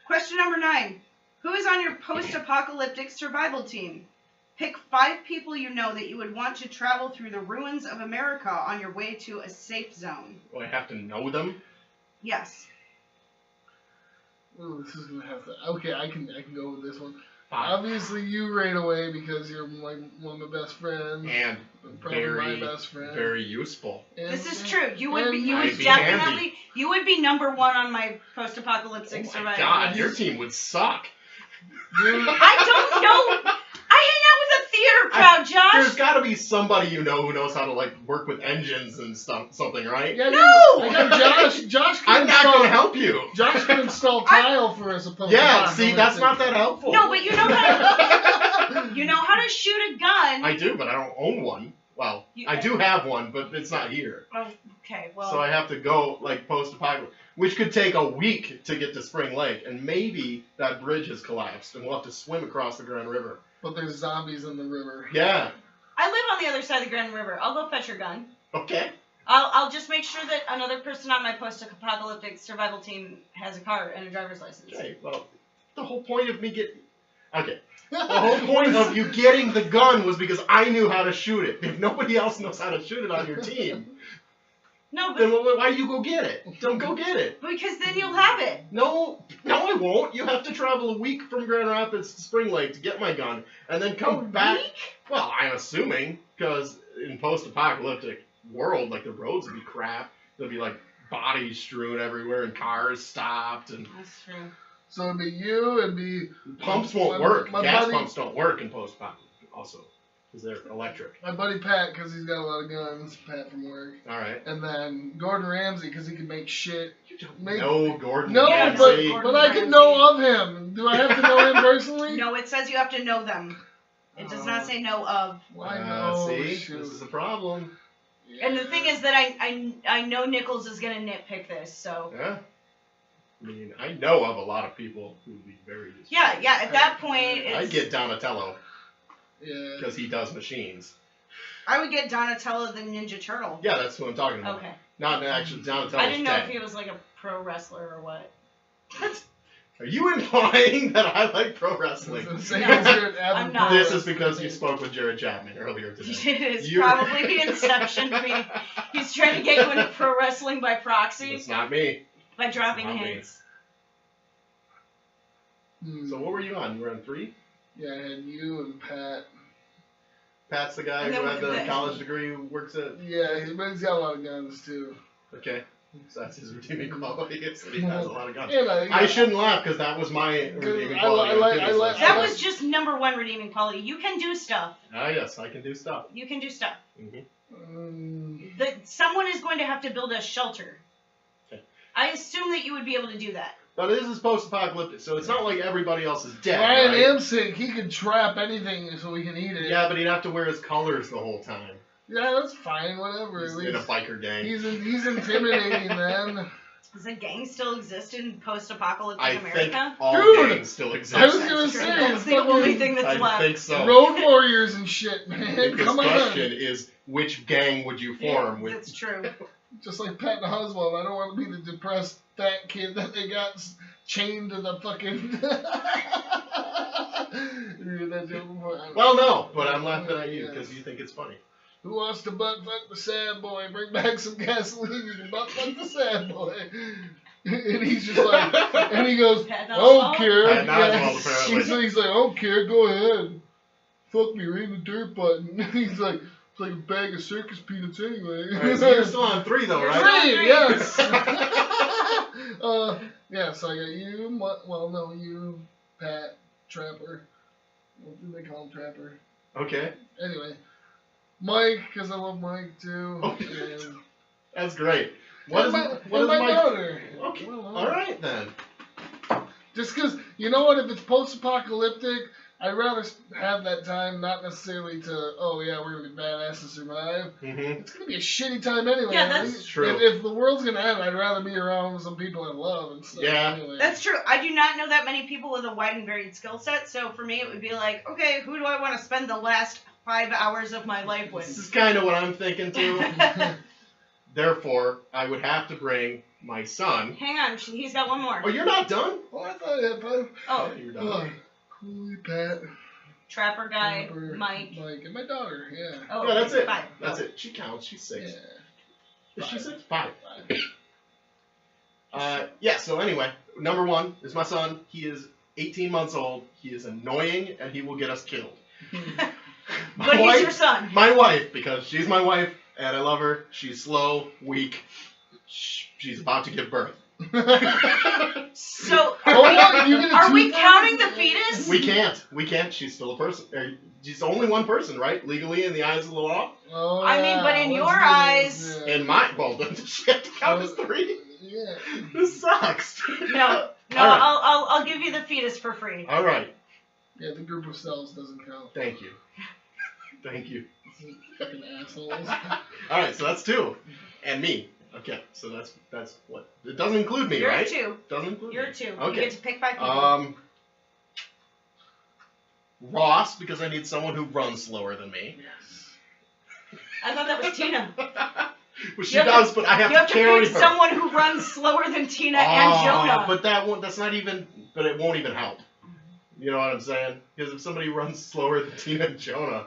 [SPEAKER 3] Question number 9. Who is on your post-apocalyptic survival team? Pick 5 people you know that you would want to travel through the ruins of America on your way to a safe zone.
[SPEAKER 1] Do I have to know them?
[SPEAKER 3] Yes.
[SPEAKER 2] Ooh, this is gonna have to. Okay, I can go with this one.
[SPEAKER 1] 5.
[SPEAKER 2] Obviously, you right away because you're like one of my best friends.
[SPEAKER 1] And
[SPEAKER 2] Probably
[SPEAKER 1] very,
[SPEAKER 2] my best friend.
[SPEAKER 1] very useful.
[SPEAKER 2] And-
[SPEAKER 3] This is true. You would be. You
[SPEAKER 1] I'd
[SPEAKER 3] would
[SPEAKER 1] be
[SPEAKER 3] definitely.
[SPEAKER 1] handy.
[SPEAKER 3] You would be number 1 on my post-apocalyptic
[SPEAKER 1] Oh my
[SPEAKER 3] survival.
[SPEAKER 1] god,
[SPEAKER 3] list.
[SPEAKER 1] your team would suck.
[SPEAKER 2] Dude,
[SPEAKER 3] I don't know. I hang out with a theater crowd,
[SPEAKER 1] There's
[SPEAKER 3] Josh.
[SPEAKER 1] got to be somebody you know who knows how to like work with engines and something, right?
[SPEAKER 2] yeah,
[SPEAKER 3] No!
[SPEAKER 2] I got Josh. Josh can
[SPEAKER 1] I'm not
[SPEAKER 2] install.
[SPEAKER 1] going to help you.
[SPEAKER 2] Josh can install tile for us.
[SPEAKER 1] Yeah, see, that's not that helpful.
[SPEAKER 3] No, but you know how to. You know how to shoot a gun.
[SPEAKER 1] I do, but I don't own one. Well,
[SPEAKER 3] You-
[SPEAKER 1] I do have one, but it's not here.
[SPEAKER 3] Oh, okay, well.
[SPEAKER 1] So I have to go like post-apocalypse, which could take a week to get to Spring Lake, and maybe that bridge has collapsed, and we'll have to swim across the Grand River.
[SPEAKER 2] But there's zombies in the river.
[SPEAKER 1] Yeah.
[SPEAKER 3] I live on the other side of the Grand River. I'll go fetch your gun.
[SPEAKER 1] Okay.
[SPEAKER 3] I'll just make sure that another person on my post-apocalyptic survival team has a car and a driver's license.
[SPEAKER 1] Okay. Well, the whole point of me Okay. The whole point of you getting the gun was because I knew how to shoot it. If nobody else knows how to shoot it on your team,
[SPEAKER 3] No,
[SPEAKER 1] then
[SPEAKER 3] but
[SPEAKER 1] why do you go get it? Don't go get it.
[SPEAKER 3] because then you'll have it.
[SPEAKER 1] No, I won't. You have to travel a week from Grand Rapids to Spring Lake to get my gun, and then come back.
[SPEAKER 3] Week?
[SPEAKER 1] Well, I'm assuming, because in post-apocalyptic world, like the roads would be crap. There'd be like bodies strewn everywhere and cars stopped, and
[SPEAKER 3] That's true.
[SPEAKER 2] So it'd be you. It'd be
[SPEAKER 1] pumps won't
[SPEAKER 2] my-
[SPEAKER 1] work.
[SPEAKER 2] my
[SPEAKER 1] Gas
[SPEAKER 2] buddy-
[SPEAKER 1] pumps don't work in post-apocalyptic also, because they're electric.
[SPEAKER 2] my buddy Pat because he's got a lot of guns. Pat from work.
[SPEAKER 1] All right.
[SPEAKER 2] And then Gordon Ramsay because he can make shit.
[SPEAKER 1] No, Gordon
[SPEAKER 2] No,
[SPEAKER 1] Ramsay.
[SPEAKER 3] Gordon
[SPEAKER 2] but I
[SPEAKER 3] Ramsay.
[SPEAKER 2] can know of him. Do I have to know him personally?
[SPEAKER 3] No, it says you have to know them. It does not say know of.
[SPEAKER 2] I know.
[SPEAKER 1] See,
[SPEAKER 2] shoot.
[SPEAKER 1] this is a problem.
[SPEAKER 3] And the thing is that I know Nichols is gonna nitpick this, so.
[SPEAKER 1] Yeah. I mean, I know of a lot of people who would be very useful.
[SPEAKER 3] Yeah. At that point, it's,
[SPEAKER 1] I'd get Donatello,
[SPEAKER 2] Yeah.
[SPEAKER 1] because he does machines.
[SPEAKER 3] I would get Donatello the Ninja Turtle.
[SPEAKER 1] Yeah, that's who I'm talking about.
[SPEAKER 3] Okay.
[SPEAKER 1] Not actually, Donatello's
[SPEAKER 3] I didn't know
[SPEAKER 1] dead.
[SPEAKER 3] if he was like a pro wrestler or what.
[SPEAKER 1] What? Are you implying that I like pro wrestling?
[SPEAKER 3] I'm not.
[SPEAKER 1] This is because you spoke with Jared Chapman earlier today.
[SPEAKER 3] It is probably the inception fee. He's trying to get you into pro wrestling by proxy.
[SPEAKER 1] It's not me.
[SPEAKER 3] By dropping hints.
[SPEAKER 1] So what were you on? You were on 3?
[SPEAKER 2] Yeah, I had you and Pat.
[SPEAKER 1] Pat's the guy who had the college degree who works at...
[SPEAKER 2] Yeah, he's got a lot of guns, too.
[SPEAKER 1] Okay. So that's his redeeming quality. Is that he has a lot of guns.
[SPEAKER 2] Yeah,
[SPEAKER 1] I shouldn't laugh because that was my redeeming quality.
[SPEAKER 3] That was just number 1 redeeming quality. You can do stuff.
[SPEAKER 1] Ah, yes, I can do stuff.
[SPEAKER 3] You can do stuff.
[SPEAKER 1] Mm-hmm.
[SPEAKER 3] Someone is going to have to build a shelter.
[SPEAKER 1] Okay.
[SPEAKER 3] I assume that you would be able to do that.
[SPEAKER 1] But this is post-apocalyptic, so it's not like everybody else is dead,
[SPEAKER 2] Ryan
[SPEAKER 1] right?
[SPEAKER 2] Amsick, he could trap anything so we can eat it.
[SPEAKER 1] Yeah, but he'd have to wear his colors the whole time.
[SPEAKER 2] Yeah, that's fine, whatever.
[SPEAKER 1] He's in a biker gang.
[SPEAKER 2] He's intimidating, man.
[SPEAKER 3] Does a gang still exist in post-apocalyptic America?
[SPEAKER 1] I think all gangs still exist.
[SPEAKER 2] I was gonna say,
[SPEAKER 3] that's the only thing that's left.
[SPEAKER 1] I think so.
[SPEAKER 2] Road warriors and shit, man.
[SPEAKER 1] I think this
[SPEAKER 2] Come on.
[SPEAKER 1] question is, which gang would you form with?
[SPEAKER 3] That's true.
[SPEAKER 2] Just like Patton Oswalt, I don't want to be the depressed fat kid that they got chained to the fucking... You heard that joke before?
[SPEAKER 1] Well, no, but I'm laughing at you because you think it's funny.
[SPEAKER 2] Who wants to butt fuck the sad boy? Bring back some gasoline. You can butt fuck the sad boy. And he's just like, and he goes, I don't care. He's like, I don't care. Go ahead. Fuck me right in the dirt button. He's like, it's like a bag of circus peanuts anyway.
[SPEAKER 1] Right, so you're still on 3 though, right?
[SPEAKER 2] 3, yes. Yeah, so I got you. Well, no, you, Pat, Trapper. What do they call him, Trapper?
[SPEAKER 1] Okay.
[SPEAKER 2] Anyway. Mike, because I love Mike too.
[SPEAKER 1] Oh,
[SPEAKER 2] and
[SPEAKER 1] that's great.
[SPEAKER 2] What is
[SPEAKER 1] my
[SPEAKER 2] Mike? Daughter.
[SPEAKER 1] Okay. Alright then.
[SPEAKER 2] Just because, you know what, if it's post-apocalyptic, I'd rather have that time, not necessarily to, oh yeah, we're going to be badass and survive.
[SPEAKER 1] Mm-hmm.
[SPEAKER 2] It's going to be a shitty time anyway.
[SPEAKER 3] Yeah, that's
[SPEAKER 1] true.
[SPEAKER 2] If the world's going to end, I'd rather be around some people I love and stuff.
[SPEAKER 1] Yeah.
[SPEAKER 2] Anyway.
[SPEAKER 3] That's true. I do not know that many people with a wide and varied skill set, so for me it would be like, okay, who do I want to spend the last 5 hours of my life with?
[SPEAKER 1] This is kind of what I'm thinking too. Therefore, I would have to bring my son.
[SPEAKER 3] Hang on, he's got one more.
[SPEAKER 1] Oh, you're not done?
[SPEAKER 2] Oh, I thought I had 5.
[SPEAKER 3] Oh.
[SPEAKER 1] You're done.
[SPEAKER 2] Cooley, Pat.
[SPEAKER 3] Trapper guy, Mike.
[SPEAKER 2] Mike, and my daughter, yeah.
[SPEAKER 3] Oh,
[SPEAKER 1] yeah, that's it.
[SPEAKER 3] 5.
[SPEAKER 1] That's it. She counts. She's 6.
[SPEAKER 2] Yeah.
[SPEAKER 1] Is she 6? 5. Yeah, so anyway, number 1 is my son. He is 18 months old. He is annoying, and he will get us killed.
[SPEAKER 3] But he's your son.
[SPEAKER 1] My wife, because she's my wife, and I love her. She's slow, weak. She's about to give birth.
[SPEAKER 3] So, are we counting the fetus?
[SPEAKER 1] We can't. She's still a person. She's only one person, right? Legally in the eyes of the law.
[SPEAKER 2] Oh,
[SPEAKER 3] I mean, but in your eyes...
[SPEAKER 1] In my... Well, does she have to count as 3?
[SPEAKER 2] Yeah.
[SPEAKER 1] This sucks.
[SPEAKER 3] No, right. I'll give you the fetus for free.
[SPEAKER 1] All right.
[SPEAKER 2] Yeah, the group of cells doesn't count.
[SPEAKER 1] Thank you. Thank you.
[SPEAKER 2] Fucking assholes.
[SPEAKER 1] All right, so that's 2. And me. Okay, so that's what... It doesn't include me, right?
[SPEAKER 3] You're 2.
[SPEAKER 1] Doesn't include
[SPEAKER 3] You're
[SPEAKER 1] me.
[SPEAKER 3] 2.
[SPEAKER 1] Okay.
[SPEAKER 3] You get to pick 5 people.
[SPEAKER 1] Ross, because I need someone who runs slower than me.
[SPEAKER 2] Yes.
[SPEAKER 3] I thought that was Tina.
[SPEAKER 1] Well, she does, but I have to carry her.
[SPEAKER 3] You have to pick someone who runs slower than Tina and Jonah.
[SPEAKER 1] But that's not even... But it won't even help. You know what I'm saying? Because if somebody runs slower than Tina and Jonah...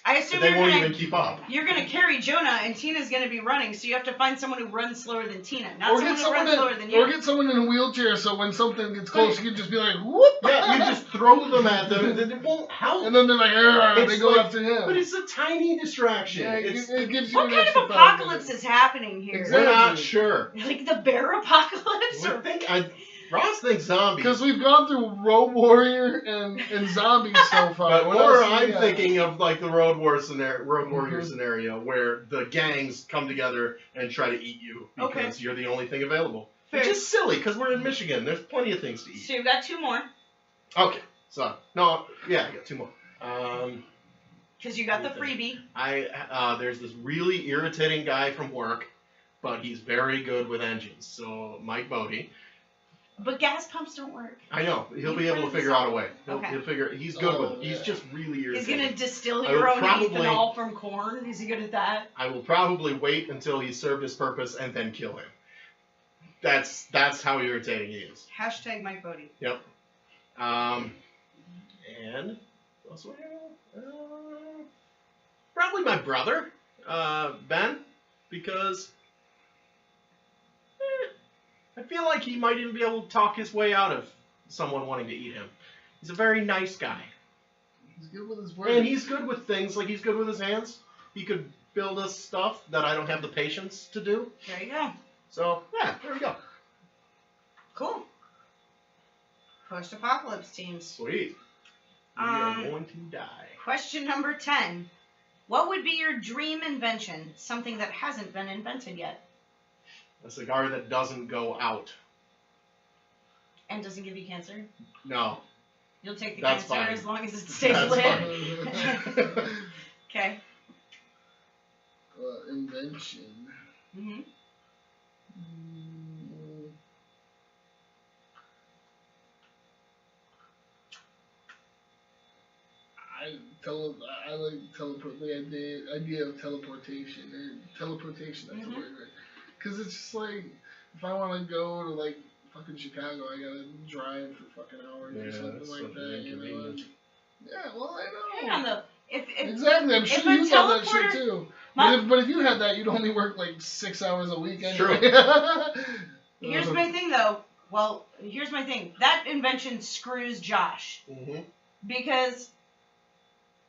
[SPEAKER 3] I assume
[SPEAKER 1] they won't even keep up.
[SPEAKER 3] You're going to carry Jonah, and Tina's going to be running, so you have to find someone who runs slower than Tina, not
[SPEAKER 2] or
[SPEAKER 3] someone who runs slower than you.
[SPEAKER 2] Or get someone in a wheelchair, so when something gets close, you can just be like, whoop!
[SPEAKER 1] Yeah, you just throw them at them, and then it won't help.
[SPEAKER 2] And then they're like, they go after him.
[SPEAKER 1] But it's a tiny distraction.
[SPEAKER 2] Yeah, it gives you
[SPEAKER 3] what kind of apocalypse is happening here?
[SPEAKER 1] Exactly. We're not sure.
[SPEAKER 3] Like the bear apocalypse?
[SPEAKER 1] Ross thinks zombies.
[SPEAKER 2] Because we've gone through Road Warrior and zombies so far.
[SPEAKER 1] But I'm thinking of like the Road Warrior scenario where the gangs come together and try to eat you because you're the only thing available.
[SPEAKER 3] Fair.
[SPEAKER 1] Which is silly because we're in Michigan. There's plenty of things to eat.
[SPEAKER 3] So you've got 2 more.
[SPEAKER 1] Okay. So, I got 2 more.
[SPEAKER 3] Because you got the freebie.
[SPEAKER 1] There's this really irritating guy from work, but he's very good with engines. So, Mike Bodie. But
[SPEAKER 3] gas pumps don't work.
[SPEAKER 1] I know. He'll be able to figure out a way. He'll figure. He's good with it. He's just really irritating.
[SPEAKER 3] He's going to distill your own ethanol from corn. Is he good at that?
[SPEAKER 1] I will probably wait until he's served his purpose and then kill him. That's how irritating he is.
[SPEAKER 3] Hashtag Mike Bodie.
[SPEAKER 1] Yep. And what else would I know? Probably my brother, Ben, because I feel like he might even be able to talk his way out of someone wanting to eat him. He's a very nice guy.
[SPEAKER 2] He's good with his words.
[SPEAKER 1] And he's good with things, like he's good with his hands. He could build us stuff that I don't have the patience to do.
[SPEAKER 3] There you go.
[SPEAKER 1] So, yeah, there we go.
[SPEAKER 3] Cool. Post-apocalypse teams.
[SPEAKER 1] Sweet. We are going to die.
[SPEAKER 3] Question number 10. What would be your dream invention? Something that hasn't been invented yet.
[SPEAKER 1] A cigar that doesn't go out.
[SPEAKER 3] And doesn't give you cancer?
[SPEAKER 1] No.
[SPEAKER 3] You'll take the
[SPEAKER 1] That's
[SPEAKER 3] cancer
[SPEAKER 1] fine.
[SPEAKER 3] as long as it stays
[SPEAKER 1] That's
[SPEAKER 3] lit.
[SPEAKER 1] fine.
[SPEAKER 3] Okay.
[SPEAKER 2] Invention.
[SPEAKER 3] Mm-hmm.
[SPEAKER 2] I like the idea of teleportation. Teleportation, that's the word, right? Because it's just like, if I want to go to like fucking Chicago, I gotta drive for fucking hours or something like that. You know? Yeah, well, I know.
[SPEAKER 3] Hang on though.
[SPEAKER 2] Exactly, I'm sure you love that shit too. But if you had that, you'd only work like 6 hours a week anyway.
[SPEAKER 1] True.
[SPEAKER 3] Here's my thing though. Well, here's my thing. That invention screws Josh.
[SPEAKER 1] Mm-hmm.
[SPEAKER 3] Because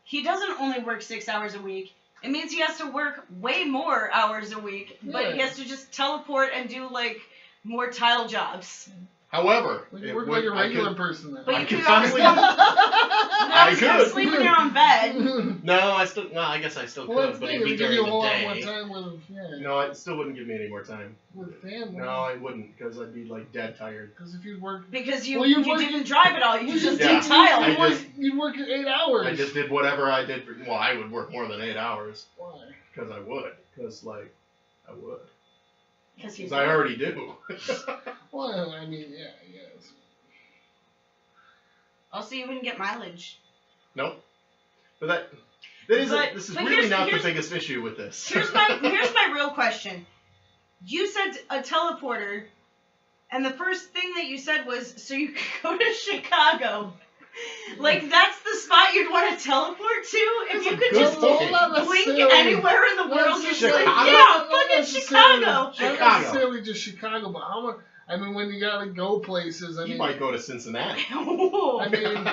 [SPEAKER 3] he doesn't only work 6 hours a week. It means he has to work way more hours a week, but he has to just teleport and do like more tile jobs.
[SPEAKER 1] However,
[SPEAKER 2] you work like a regular person then.
[SPEAKER 3] But you could
[SPEAKER 1] possibly.
[SPEAKER 3] I could sleep in your own bed.
[SPEAKER 1] No, I guess I still could, but it'd be during the day.
[SPEAKER 2] Time with,
[SPEAKER 1] No, it still wouldn't give me any more time.
[SPEAKER 2] With family.
[SPEAKER 1] No, it wouldn't, because I'd be like dead tired.
[SPEAKER 2] Because if you'd work.
[SPEAKER 3] Because you didn't drive at all. You just did
[SPEAKER 2] tile. You'd work 8 hours.
[SPEAKER 1] I just did whatever I did. Well, I would work more than 8 hours.
[SPEAKER 2] Why?
[SPEAKER 1] Because I would. Because I would.
[SPEAKER 3] Because
[SPEAKER 1] I already do.
[SPEAKER 2] Well, I mean, yeah, I guess.
[SPEAKER 3] Also, you wouldn't get mileage.
[SPEAKER 1] Nope. But this is really not the biggest issue with this.
[SPEAKER 3] Here's my real question. You said a teleporter, and the first thing that you said was so you could go to Chicago. Like, that's the spot you'd want to teleport to? If you could just blink anywhere in the world, you're just like, yeah, fucking Chicago.
[SPEAKER 2] Not necessarily just Chicago, but how much? I mean, when you gotta go places,
[SPEAKER 1] you might go to Cincinnati.
[SPEAKER 2] I mean,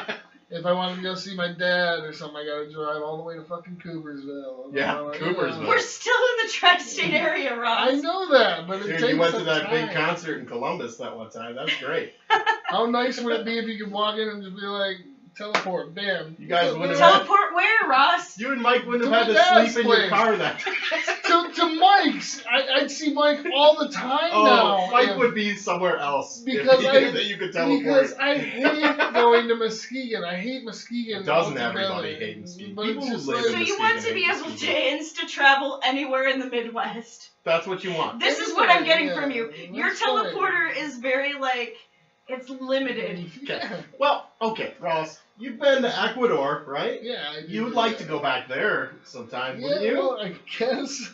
[SPEAKER 2] if I want to go see my dad or something, I gotta drive all the way to fucking Coopersville.
[SPEAKER 1] Yeah, Coopersville.
[SPEAKER 3] We're still in the tri-state area, Ross.
[SPEAKER 2] I know that, but it takes
[SPEAKER 1] you went to that
[SPEAKER 2] time.
[SPEAKER 1] big concert in Columbus that one time. That's great.
[SPEAKER 2] How nice would it be if you could walk in and just be like, teleport, bam.
[SPEAKER 1] You guys wouldn't
[SPEAKER 3] teleport where, Ross?
[SPEAKER 1] You and Mike wouldn't have had to sleep in your car that
[SPEAKER 2] to Mike's. I'd see Mike all the time now.
[SPEAKER 1] Mike would be somewhere else
[SPEAKER 2] because
[SPEAKER 1] that you could teleport.
[SPEAKER 2] Because I hate going to Muskegon. I hate Muskegon.
[SPEAKER 1] Doesn't everybody hate Muskegon? People who live in
[SPEAKER 3] So you want to be able to insta-travel anywhere in the Midwest.
[SPEAKER 1] That's what you want.
[SPEAKER 3] This is what I'm getting from you. Your teleporter is very, like, it's limited.
[SPEAKER 1] Okay. Well, okay, Ross. You've been to Ecuador, right?
[SPEAKER 2] Yeah. I
[SPEAKER 1] You'd like to go back there sometime, wouldn't you?
[SPEAKER 2] Well, I guess.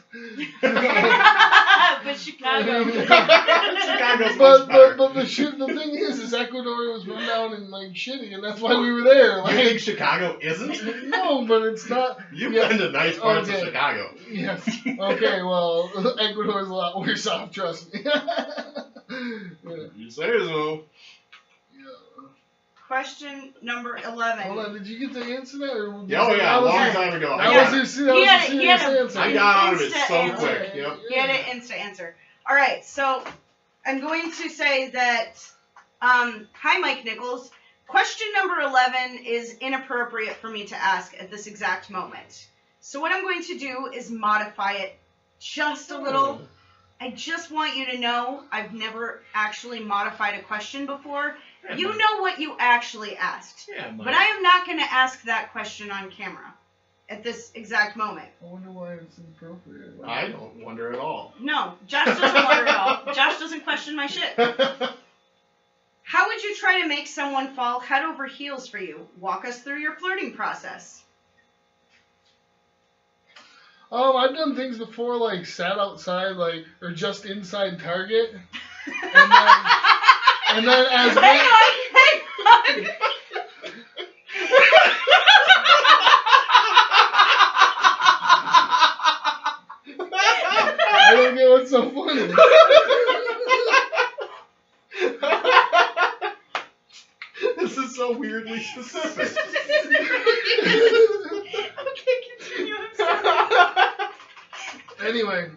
[SPEAKER 3] But Chicago.
[SPEAKER 1] Chicago's much better.
[SPEAKER 2] But the thing is Ecuador was run down and like shitty, and that's why we were there. Like,
[SPEAKER 1] you think Chicago isn't?
[SPEAKER 2] No, but it's not.
[SPEAKER 1] You've been to nice parts of Chicago.
[SPEAKER 2] Yes. Okay, well, Ecuador's a lot worse off, trust me.
[SPEAKER 1] You say so.
[SPEAKER 3] Question number 11.
[SPEAKER 2] Hold on, did you get to answer that? Or
[SPEAKER 1] yeah, a long time ago.
[SPEAKER 3] He had an
[SPEAKER 1] out of it so
[SPEAKER 3] answer.
[SPEAKER 1] quick. Yep.
[SPEAKER 3] He had an instant answer. All right, so I'm going to say that, hi, Mike Nichols. Question number 11 is inappropriate for me to ask at this exact moment. So what I'm going to do is modify it just a little. I just want you to know I've never actually modified a question before. Yeah, you know what you actually asked.
[SPEAKER 1] Yeah,
[SPEAKER 3] but I am not going to ask that question on camera at this exact moment.
[SPEAKER 2] I wonder why it's inappropriate.
[SPEAKER 1] I don't wonder at all.
[SPEAKER 3] No, Josh doesn't wonder at all. Josh doesn't question my shit. How would you try to make someone fall head over heels for you? Walk us through your flirting process.
[SPEAKER 2] I've done things before, like sat outside, like, or just inside Target. And then as
[SPEAKER 3] hang on.
[SPEAKER 2] I don't get what's so funny.
[SPEAKER 1] This is so weirdly specific.
[SPEAKER 3] Okay, continue. I'm sorry.
[SPEAKER 2] Anyway,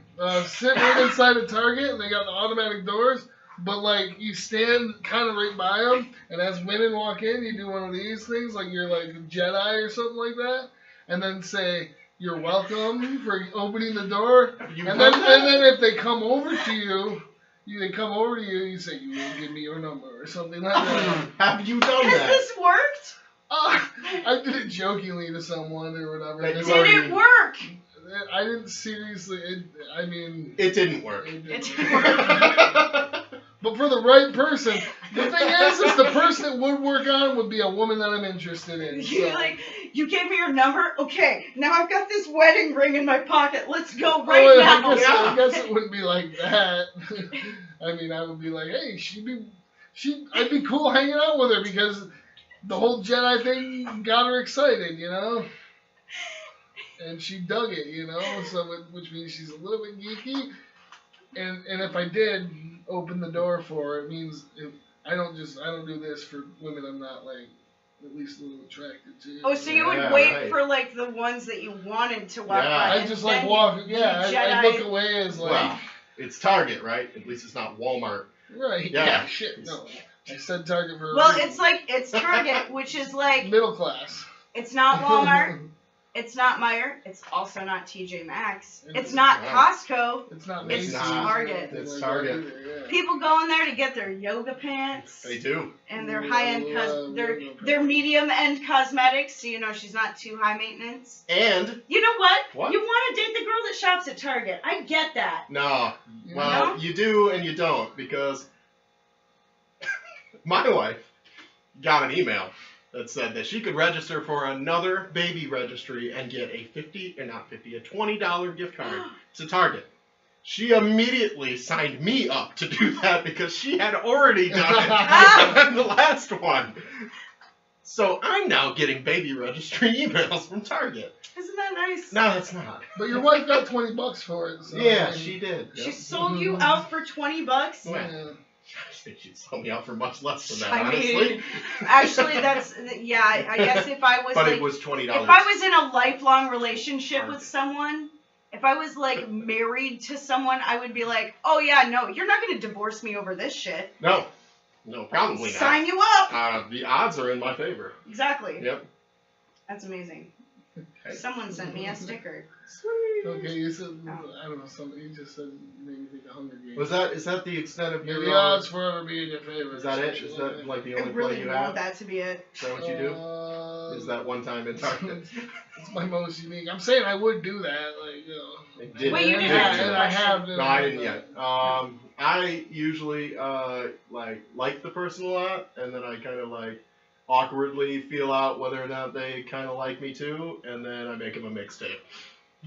[SPEAKER 2] sitting right inside a Target, and they got the automatic doors, but like you stand kind of right by them, and as women walk in, you do one of these things, like you're like a Jedi or something like that, and then say, "You're welcome" for opening the door, and then if they come over to you. You say, "You will give me your number," or something like that.
[SPEAKER 1] Have you done that?
[SPEAKER 3] Has this worked?
[SPEAKER 2] I did it jokingly to someone or whatever.
[SPEAKER 1] Did
[SPEAKER 3] Did it work?
[SPEAKER 2] I didn't seriously.
[SPEAKER 1] It didn't work.
[SPEAKER 2] It didn't work. But for the right person, the thing is the person it would work on would be a woman that I'm interested in.
[SPEAKER 3] You're
[SPEAKER 2] So.
[SPEAKER 3] like, you gave me your number? Okay, now I've got this wedding ring in my pocket. Let's go right now.
[SPEAKER 2] I guess it wouldn't be like that. I mean, I would be like, hey, I'd be cool hanging out with her because the whole Jedi thing got her excited, you know? And she dug it, you know? Which means she's a little bit geeky. And if I did open the door for her, it means I don't do this for women I'm not like at least a little attracted to.
[SPEAKER 3] Oh, so you would wait for like the ones that you wanted to walk by.
[SPEAKER 2] I just like walk. I look away as like.
[SPEAKER 1] Well, it's Target, right? At least it's not Walmart.
[SPEAKER 2] Right.
[SPEAKER 1] Yeah.
[SPEAKER 2] Shit. No. I said Target for.
[SPEAKER 3] Well, it's Target, which is like
[SPEAKER 2] middle class.
[SPEAKER 3] It's not Walmart. It's not Meijer. It's also not TJ Maxx. It's not Costco.
[SPEAKER 2] It's not
[SPEAKER 3] It's
[SPEAKER 2] Macy's.
[SPEAKER 3] Target.
[SPEAKER 1] It's Target.
[SPEAKER 2] Either, yeah.
[SPEAKER 3] People go in there to get their yoga pants.
[SPEAKER 1] They do.
[SPEAKER 3] And their high-end, their medium-end cosmetics, so you know she's not too high maintenance.
[SPEAKER 1] And
[SPEAKER 3] you know what?
[SPEAKER 1] What?
[SPEAKER 3] You want to date the girl that shops at Target. I get that.
[SPEAKER 1] no, well, you do and you don't, because my wife got an email that said that she could register for another baby registry and get a $20 gift card to Target. She immediately signed me up to do that because she had already done it on the last one. So I'm now getting baby registry emails from Target.
[SPEAKER 3] Isn't that nice?
[SPEAKER 1] No, that's not.
[SPEAKER 2] But your wife got $20 for it. So
[SPEAKER 1] Yeah, she did.
[SPEAKER 3] She
[SPEAKER 1] Yep.
[SPEAKER 3] sold you out for $20?
[SPEAKER 1] Yeah. I think she'd sell me out for much less than that,
[SPEAKER 3] I
[SPEAKER 1] honestly.
[SPEAKER 3] mean, actually, I guess if I was
[SPEAKER 1] But
[SPEAKER 3] like,
[SPEAKER 1] it was $20.
[SPEAKER 3] if I was in a lifelong relationship with someone, if I was like married to someone, I would be like, oh yeah, no, you're not going to divorce me over this shit.
[SPEAKER 1] No, probably not.
[SPEAKER 3] Sign you up.
[SPEAKER 1] The odds are in my favor.
[SPEAKER 3] Exactly.
[SPEAKER 1] Yep.
[SPEAKER 3] That's amazing.
[SPEAKER 1] Okay.
[SPEAKER 3] Someone sent me a sticker.
[SPEAKER 1] Sweet.
[SPEAKER 2] Okay, you said I don't know something. You just said made me think of Hunger Games.
[SPEAKER 1] Is that the extent of your?
[SPEAKER 2] The odds forever being your favorite.
[SPEAKER 1] Is that it? Is that like the
[SPEAKER 3] I
[SPEAKER 1] only
[SPEAKER 3] really
[SPEAKER 1] play you
[SPEAKER 3] want
[SPEAKER 1] have?
[SPEAKER 3] that to be it.
[SPEAKER 1] Is that what you do? Is that one time in Target?
[SPEAKER 2] It's my most unique. I'm saying I would do that, like you know.
[SPEAKER 1] Did
[SPEAKER 3] Wait, you
[SPEAKER 1] it?
[SPEAKER 3] didn't
[SPEAKER 1] Did
[SPEAKER 3] answer
[SPEAKER 1] it?
[SPEAKER 3] the
[SPEAKER 2] I have.
[SPEAKER 1] No, I didn't yet. I usually like the person a lot, and then I kind of like awkwardly feel out whether or not they kind of like me too, and then I make them a mixtape,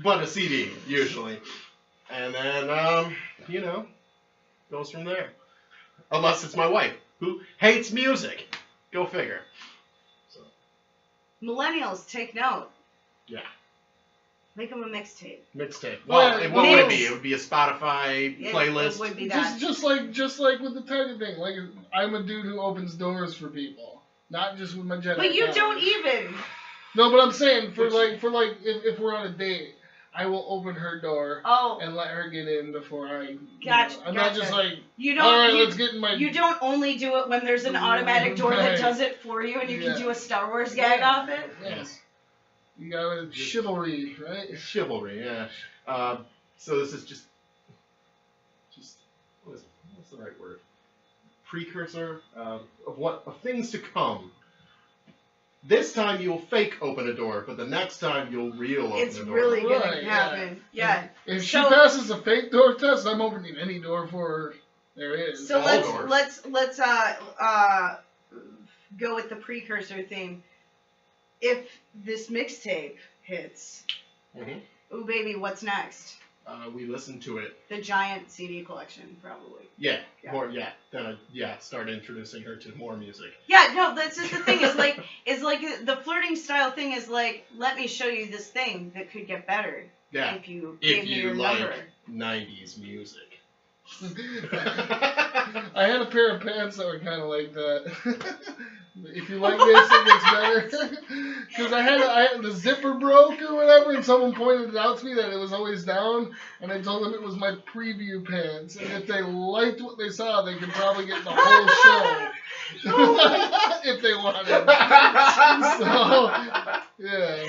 [SPEAKER 1] but a CD usually, and then goes from there. Unless it's my wife who hates music. Go figure. So.
[SPEAKER 3] Millennials, take note.
[SPEAKER 1] Yeah.
[SPEAKER 3] Make them a mixtape.
[SPEAKER 1] Mixtape. Well,
[SPEAKER 2] Well,
[SPEAKER 1] what would it
[SPEAKER 3] mix.
[SPEAKER 1] be? It would be a Spotify playlist.
[SPEAKER 3] It would be that.
[SPEAKER 2] Just like with the Target thing. Like I'm a dude who opens doors for people, not just with my Jedi.
[SPEAKER 3] But you
[SPEAKER 2] powers.
[SPEAKER 3] don't even.
[SPEAKER 2] No, but I'm saying for like if we're on a date, I will open her door
[SPEAKER 3] Oh,
[SPEAKER 2] and let her get in before I.
[SPEAKER 3] Gotcha,
[SPEAKER 2] I'm not just
[SPEAKER 3] gotcha.
[SPEAKER 2] like.
[SPEAKER 3] you don't.
[SPEAKER 2] All right,
[SPEAKER 3] you,
[SPEAKER 2] let's get in my.
[SPEAKER 3] you don't only do it when there's an automatic door that
[SPEAKER 2] Right.
[SPEAKER 3] does it for you, and you
[SPEAKER 2] Yeah.
[SPEAKER 3] can do a Star Wars gag off it.
[SPEAKER 2] Yes. You got chivalry, right?
[SPEAKER 1] Chivalry, yeah. So this is just what's the right word? Precursor of things to come. This time you'll fake open a door, but the next time you'll real open
[SPEAKER 3] It's
[SPEAKER 1] a door.
[SPEAKER 3] really gonna
[SPEAKER 2] Right, yeah.
[SPEAKER 3] happen. Yeah.
[SPEAKER 2] If she
[SPEAKER 3] So-
[SPEAKER 2] passes a fake door test, I'm opening any door for her. There it is.
[SPEAKER 3] So
[SPEAKER 1] all
[SPEAKER 3] let's
[SPEAKER 1] doors.
[SPEAKER 3] go with the precursor theme. If this mixtape hits,
[SPEAKER 1] Mhm.
[SPEAKER 3] ooh baby, what's next?
[SPEAKER 1] We listened to it.
[SPEAKER 3] The giant CD collection, probably.
[SPEAKER 1] Yeah. More. Yeah. Then start introducing her to more music.
[SPEAKER 3] Yeah, no, that's just the thing. Is like the flirting style thing is like, let me show you this thing that could get better.
[SPEAKER 1] Yeah.
[SPEAKER 3] If you give me your
[SPEAKER 1] like
[SPEAKER 3] number.
[SPEAKER 1] 90s music.
[SPEAKER 2] I had a pair of pants that were kind of like that. If you like this, it gets better. Because I had the zipper broke or whatever, and someone pointed it out to me that it was always down, and I told them it was my preview pants, and if they liked what they saw, they could probably get the whole show. If they wanted. So, yeah.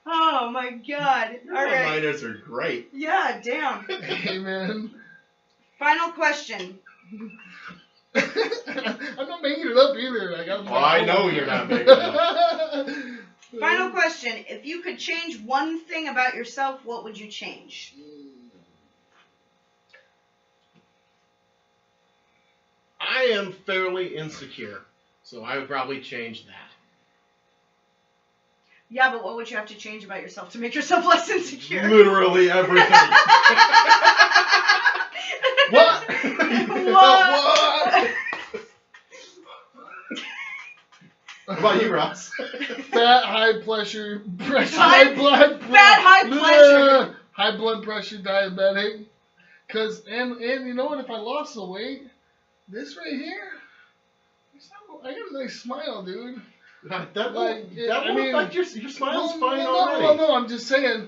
[SPEAKER 3] Oh my God! All right.
[SPEAKER 1] Miners are great.
[SPEAKER 3] Yeah, damn.
[SPEAKER 2] Hey, man.
[SPEAKER 3] Final question.
[SPEAKER 2] I'm not making it up either.
[SPEAKER 1] I know you're not making it up.
[SPEAKER 3] Final question. If you could change one thing about yourself, what would you change?
[SPEAKER 1] I am fairly insecure, so I would probably change that.
[SPEAKER 3] Yeah, but what would you have to change about yourself to make yourself less insecure?
[SPEAKER 1] Literally everything. What?
[SPEAKER 3] What?
[SPEAKER 1] What about you, Ross?
[SPEAKER 2] Fat, high pressure,
[SPEAKER 3] High blood
[SPEAKER 2] pressure, diabetic. And you know what? If I lost the weight, this right here, I got a nice smile, dude.
[SPEAKER 1] That won't affect your smile's fine
[SPEAKER 2] no,
[SPEAKER 1] already.
[SPEAKER 2] No, I'm just saying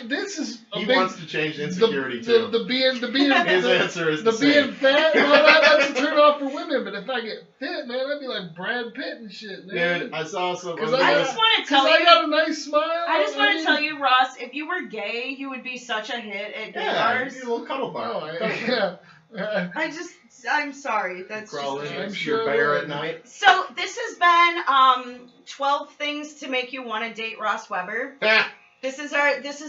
[SPEAKER 2] this is
[SPEAKER 1] he wants to change insecurity too.
[SPEAKER 2] The being
[SPEAKER 1] his answer is the same.
[SPEAKER 2] being fat. Well, that's a turn off for women. But if I get fit, man, I'd be like Brad Pitt and shit, man.
[SPEAKER 1] Dude, I saw some.
[SPEAKER 3] I just want to tell you.
[SPEAKER 2] I got a nice smile.
[SPEAKER 3] I just want to tell you, Ross, if you were gay, you would be such a hit at gay bars.
[SPEAKER 1] Yeah, a little cuddle bar.
[SPEAKER 3] I'm sorry. That's
[SPEAKER 1] crawl
[SPEAKER 3] just.
[SPEAKER 1] in
[SPEAKER 2] I'm
[SPEAKER 1] your
[SPEAKER 2] sure
[SPEAKER 1] bear at night.
[SPEAKER 3] So this has been 12 things to make you want to date Ross Weber. This is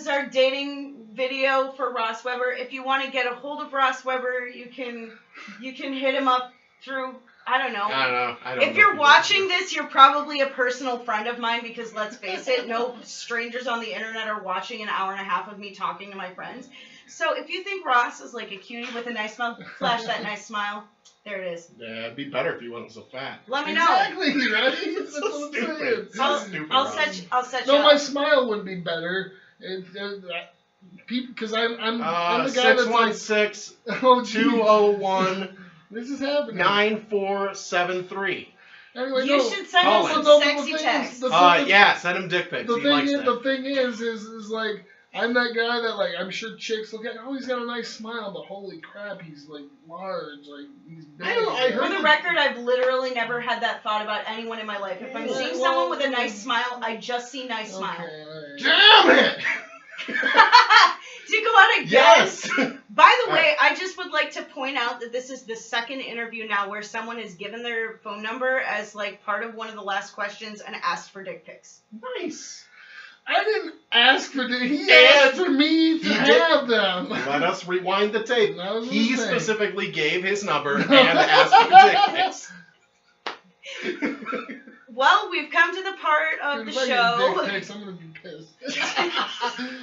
[SPEAKER 3] our dating video for Ross Weber. If you want to get a hold of Ross Weber, you can hit him up through I don't know.
[SPEAKER 1] I don't
[SPEAKER 3] if you're watching this, you're probably a personal friend of mine because let's face it, no strangers on the internet are watching an hour and a half of me talking to my friends. So if you think Ross is like a cutie with a nice smile, flash that nice smile. There it is.
[SPEAKER 1] Yeah, it'd be better if he wasn't so fat.
[SPEAKER 3] Let me know.
[SPEAKER 2] Exactly, right? That's
[SPEAKER 1] So
[SPEAKER 2] what I'm
[SPEAKER 1] stupid.
[SPEAKER 2] saying.
[SPEAKER 3] I'll set you
[SPEAKER 2] No,
[SPEAKER 3] up.
[SPEAKER 2] my smile would be better. Because I'm the guy that's like
[SPEAKER 1] 616
[SPEAKER 2] oh, geez.
[SPEAKER 1] 201
[SPEAKER 2] This is happening.
[SPEAKER 1] 9473.
[SPEAKER 2] Anyway,
[SPEAKER 3] You
[SPEAKER 2] no.
[SPEAKER 3] should send
[SPEAKER 1] Call
[SPEAKER 3] him
[SPEAKER 1] it.
[SPEAKER 3] some sexy text.
[SPEAKER 1] Yeah, send him dick pics.
[SPEAKER 2] The
[SPEAKER 1] He likes
[SPEAKER 2] thing
[SPEAKER 1] that.
[SPEAKER 2] the thing is like I'm that guy that like I'm sure chicks look at. Oh, he's got a nice smile, but holy crap, he's like large, like he's big.
[SPEAKER 1] I
[SPEAKER 3] For
[SPEAKER 1] heard
[SPEAKER 3] the record, I've literally never had that thought about anyone in my life. If I'm seeing someone with a nice smile, I just see nice smile.
[SPEAKER 2] Okay, all right.
[SPEAKER 1] Damn it!
[SPEAKER 3] To go out again.
[SPEAKER 1] Yes!
[SPEAKER 3] By the way, I just would like to point out that this is the second interview now where someone has given their phone number as like part of one of the last questions and asked for dick pics.
[SPEAKER 1] Nice.
[SPEAKER 2] I didn't ask for dick. He asked for me to have them.
[SPEAKER 1] Let us rewind the tape.
[SPEAKER 2] That was
[SPEAKER 1] He
[SPEAKER 2] the thing.
[SPEAKER 1] specifically gave his number and asked for dick pics.
[SPEAKER 3] Well, we've come to the part of the
[SPEAKER 2] If I get
[SPEAKER 3] show.
[SPEAKER 2] dick pics, I'm gonna be pissed.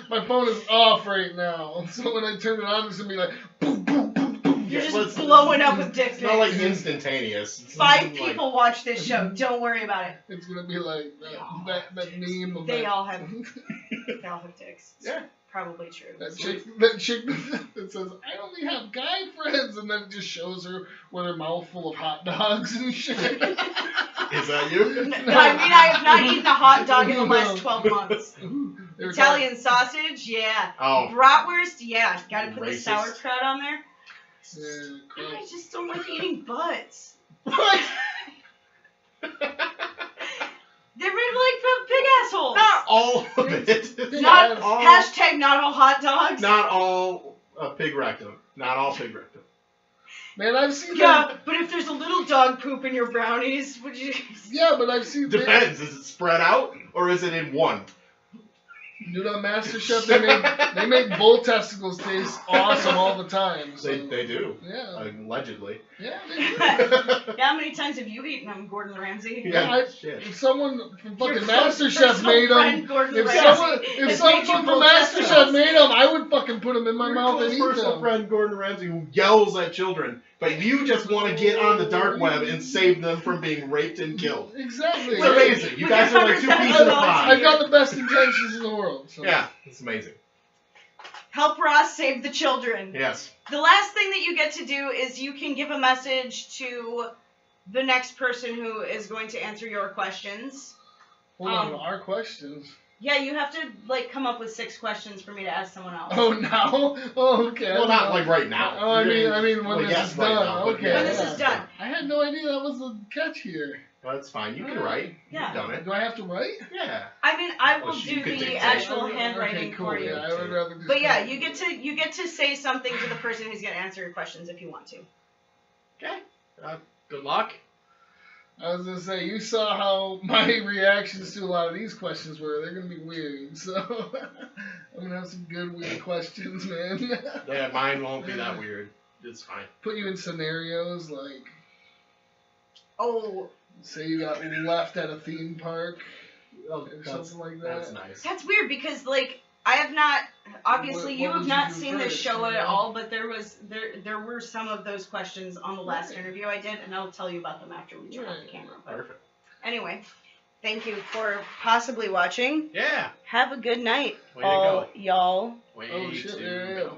[SPEAKER 2] My phone is off right now, so when I turn it on, it's gonna be like boom, boom, boom, boom.
[SPEAKER 3] You're
[SPEAKER 1] Yeah,
[SPEAKER 3] just
[SPEAKER 1] but
[SPEAKER 3] blowing up with dick
[SPEAKER 1] It's not like
[SPEAKER 3] pics.
[SPEAKER 1] instantaneous. It's
[SPEAKER 3] 5
[SPEAKER 1] like-
[SPEAKER 3] people watch this show. Don't worry about it.
[SPEAKER 2] It's gonna be like that meme of
[SPEAKER 3] They
[SPEAKER 2] that,
[SPEAKER 3] all have dicks.
[SPEAKER 1] Yeah.
[SPEAKER 3] Probably true.
[SPEAKER 2] that chick that says, I only have guy friends, and then it just shows her with her mouth full of hot dogs and shit.
[SPEAKER 1] Is that you?
[SPEAKER 3] I mean, I have not eaten a hot dog in the last 12 months.
[SPEAKER 2] They're
[SPEAKER 3] Italian sausage, yeah.
[SPEAKER 1] Oh.
[SPEAKER 3] Bratwurst, yeah. Gotta put the
[SPEAKER 1] Racist.
[SPEAKER 3] sauerkraut on there.
[SPEAKER 2] Yeah,
[SPEAKER 3] I
[SPEAKER 2] gross.
[SPEAKER 3] just don't like eating butts.
[SPEAKER 1] What?
[SPEAKER 3] They're made like pig assholes.
[SPEAKER 1] Not all of it.
[SPEAKER 3] Not
[SPEAKER 1] all.
[SPEAKER 3] hashtag not all hot dogs.
[SPEAKER 1] Not all pig rectum. Not all pig rectum.
[SPEAKER 2] Man, I've seen
[SPEAKER 3] Yeah,
[SPEAKER 2] that.
[SPEAKER 3] but if there's a little dog poop in your brownies, would you?
[SPEAKER 2] Yeah, but I've seen
[SPEAKER 1] Depends. Is it spread out or is it in one?
[SPEAKER 2] Dude, on MasterChef, they make bull testicles taste awesome all the time. So.
[SPEAKER 1] They do.
[SPEAKER 2] Yeah.
[SPEAKER 1] Allegedly.
[SPEAKER 2] Yeah, they do.
[SPEAKER 3] Yeah, how many times have you eaten them, Gordon Ramsay?
[SPEAKER 1] Yeah, shit.
[SPEAKER 2] If someone from fucking
[SPEAKER 3] Your
[SPEAKER 2] MasterChef made them, if someone from MasterChef made them, I would fucking put them in my
[SPEAKER 1] Your
[SPEAKER 2] mouth
[SPEAKER 1] close
[SPEAKER 2] and eat
[SPEAKER 1] personal
[SPEAKER 2] them.
[SPEAKER 1] friend Gordon Ramsay who yells at children, but you just want to get on the dark web and save them from being raped and killed.
[SPEAKER 2] Exactly.
[SPEAKER 1] It's amazing. You guys are like two pieces of pie.
[SPEAKER 2] I've got the best intentions in the world. So.
[SPEAKER 1] Yeah, it's amazing.
[SPEAKER 3] Help Ross save the children.
[SPEAKER 1] Yes.
[SPEAKER 3] The last thing that you get to do is you can give a message to the next person who is going to answer your questions.
[SPEAKER 2] Hold on, our questions.
[SPEAKER 3] Yeah, you have to like come up with 6 questions for me to ask someone else.
[SPEAKER 2] Oh, now? Oh, okay.
[SPEAKER 1] Well, not like right now.
[SPEAKER 2] Oh, I mean when this is
[SPEAKER 1] right
[SPEAKER 2] done.
[SPEAKER 1] now, but
[SPEAKER 2] Okay.
[SPEAKER 3] When this is done.
[SPEAKER 2] I had no idea that was the catch here.
[SPEAKER 1] Well, that's fine. You can write.
[SPEAKER 3] Yeah.
[SPEAKER 1] You've done it.
[SPEAKER 2] Do I have to write?
[SPEAKER 1] Yeah.
[SPEAKER 3] I mean, I will
[SPEAKER 1] Well, you
[SPEAKER 3] do
[SPEAKER 1] could
[SPEAKER 3] the
[SPEAKER 1] dictate.
[SPEAKER 3] actual
[SPEAKER 2] Okay,
[SPEAKER 3] handwriting
[SPEAKER 2] cool.
[SPEAKER 3] for you.
[SPEAKER 2] Yeah, I would rather just.
[SPEAKER 3] But yeah, you get to say something to the person who's going to answer your questions if you want to.
[SPEAKER 1] Okay. Good luck.
[SPEAKER 2] I was gonna say, you saw how my reactions to a lot of these questions were. They're gonna be weird, so I'm gonna have some good weird questions, man.
[SPEAKER 1] Yeah, mine won't be that weird. It's fine.
[SPEAKER 2] Put you in scenarios like,
[SPEAKER 3] Oh,
[SPEAKER 2] say you got left at a theme park
[SPEAKER 1] Oh,
[SPEAKER 2] or something like that.
[SPEAKER 1] That's nice.
[SPEAKER 3] that's weird because like I have not obviously
[SPEAKER 2] What
[SPEAKER 3] you
[SPEAKER 2] would
[SPEAKER 3] have
[SPEAKER 2] you
[SPEAKER 3] not
[SPEAKER 2] do
[SPEAKER 3] seen this
[SPEAKER 2] first,
[SPEAKER 3] show
[SPEAKER 2] you
[SPEAKER 3] at
[SPEAKER 2] know?
[SPEAKER 3] all, but there were some of those questions on the last
[SPEAKER 2] Right.
[SPEAKER 3] interview I did, and I'll tell you about them after we turn off the
[SPEAKER 2] Right.
[SPEAKER 3] camera. But
[SPEAKER 1] Perfect.
[SPEAKER 3] anyway, thank you for possibly watching.
[SPEAKER 1] Yeah.
[SPEAKER 3] Have a good night,
[SPEAKER 1] Way to
[SPEAKER 3] all
[SPEAKER 1] go.
[SPEAKER 3] y'all.
[SPEAKER 1] Way
[SPEAKER 2] Oh, shit,
[SPEAKER 1] to
[SPEAKER 2] yeah, yeah.
[SPEAKER 1] go.